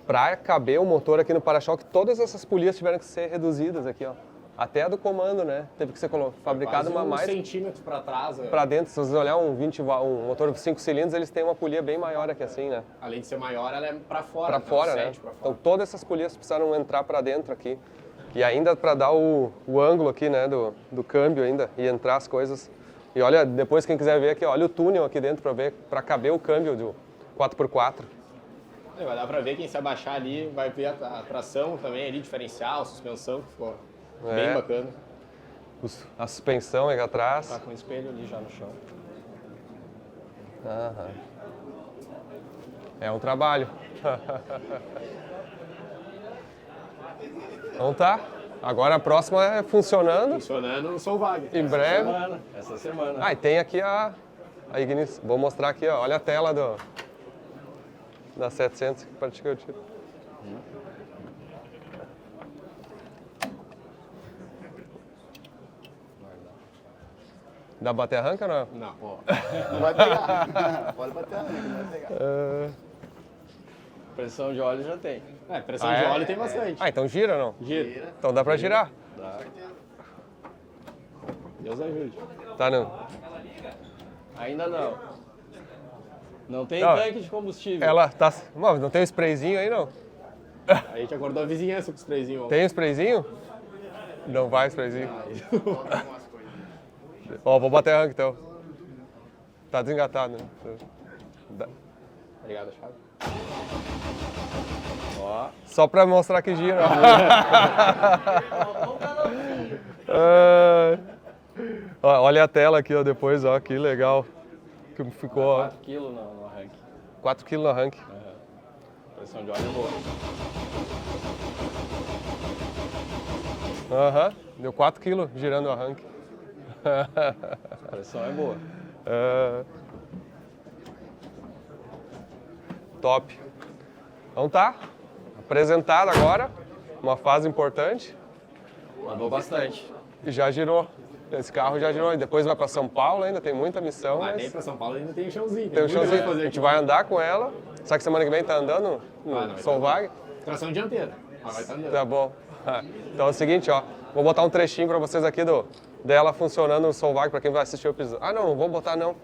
para caber o motor aqui no para-choque, todas essas polias tiveram que ser reduzidas aqui, ó. Até a do comando, né? Teve que ser fabricada uma mais... 1 centímetro para trás. Para dentro, se vocês olharem um motor de 5 cilindros, eles têm uma polia bem maior aqui assim, né? Além de ser maior, ela é para fora. Para fora, né? Então todas essas polias precisaram entrar para dentro aqui. E ainda para dar o ângulo aqui, né, do câmbio ainda, e entrar as coisas. E olha, depois quem quiser ver aqui, olha o túnel aqui dentro para caber o câmbio do 4x4. Vai dar para ver, quem se abaixar ali vai ver a tração também ali, diferencial, a suspensão, que ficou bem bacana. A suspensão aqui atrás. Tá com o espelho ali já no chão. É um trabalho. Então tá. Agora a próxima é funcionando. Funcionando no Sou VAG. Em breve. Essa semana. E tem aqui a ignição. Vou mostrar aqui, ó. Olha a tela da 700 que pratica o tiro. Dá pra bater arranca ou não? Não. Não vai pegar. Pode bater, não vai pegar. Pressão de óleo já tem. Pressão de óleo tem bastante. Então gira não? Gira. Então dá pra girar. Dá. Deus ajude. Tá não. Ainda não. Não tem tanque de combustível. Ela tá... Mas não tem um sprayzinho aí não? A gente acordou a vizinhança com o sprayzinho. Tem um sprayzinho? Não vai sprayzinho. Ó, vou bater arranque então. Tá desengatado, né? Obrigado, chave. Ó. Só pra mostrar que gira. Olha a tela aqui, ó, depois, ó, que legal. Que ficou, ó. 4 kg no arranque. 4 kg no arranque. Pressão de óleo é boa. Aham, deu 4 kg girando o arranque. A pressão é boa. Top. Então tá, apresentado agora, uma fase importante. Mandou bastante. E já girou. Esse carro já girou. E depois vai para São Paulo ainda, tem muita missão. Mas nem para São Paulo ainda tem um chãozinho. Tem um chãozinho. A gente vai andar com ela. Sabe que semana que vem tá andando no Solvag? Tração dianteira. Mas vai estar andando. Tá bom. Então é o seguinte, ó. Vou botar um trechinho para vocês aqui dela funcionando no Solvag, para quem vai assistir o episódio. Ah, não vou botar não.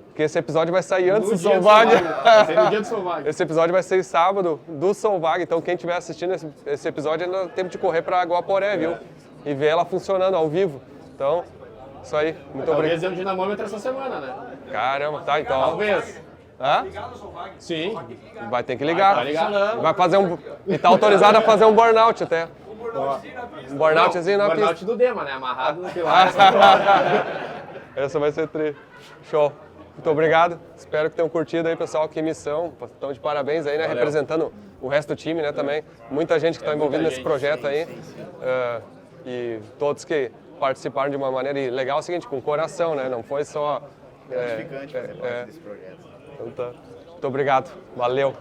Porque esse episódio vai sair antes do Solvag. Vai ser no dia do Solvag. Esse episódio vai ser sábado do Solvag. Então quem estiver assistindo esse episódio ainda tem tempo de correr para Guaporé, viu? E ver ela funcionando ao vivo. Então, isso aí. Muito obrigado. Talvez dê um dinamômetro essa semana, né? Caramba, tá então. Talvez. Hã? Sim. Vai ter que ligar. Tá ligado? Vai fazer e tá autorizado a fazer um burnout até. Um burnoutzinho na pista. Burnout do Dema, né? Amarrado no pilar. Essa vai ser show. Muito obrigado. Espero que tenham curtido aí, pessoal. Que missão. Estão de parabéns aí, né? Valeu. Representando o resto do time, né? Também. Muita gente que está envolvida nesse projeto aí. E todos que participaram de uma maneira legal, é o seguinte, com coração, né? Não foi só... Gratificante fazer parte desse projeto. Então tá. Muito obrigado. Valeu.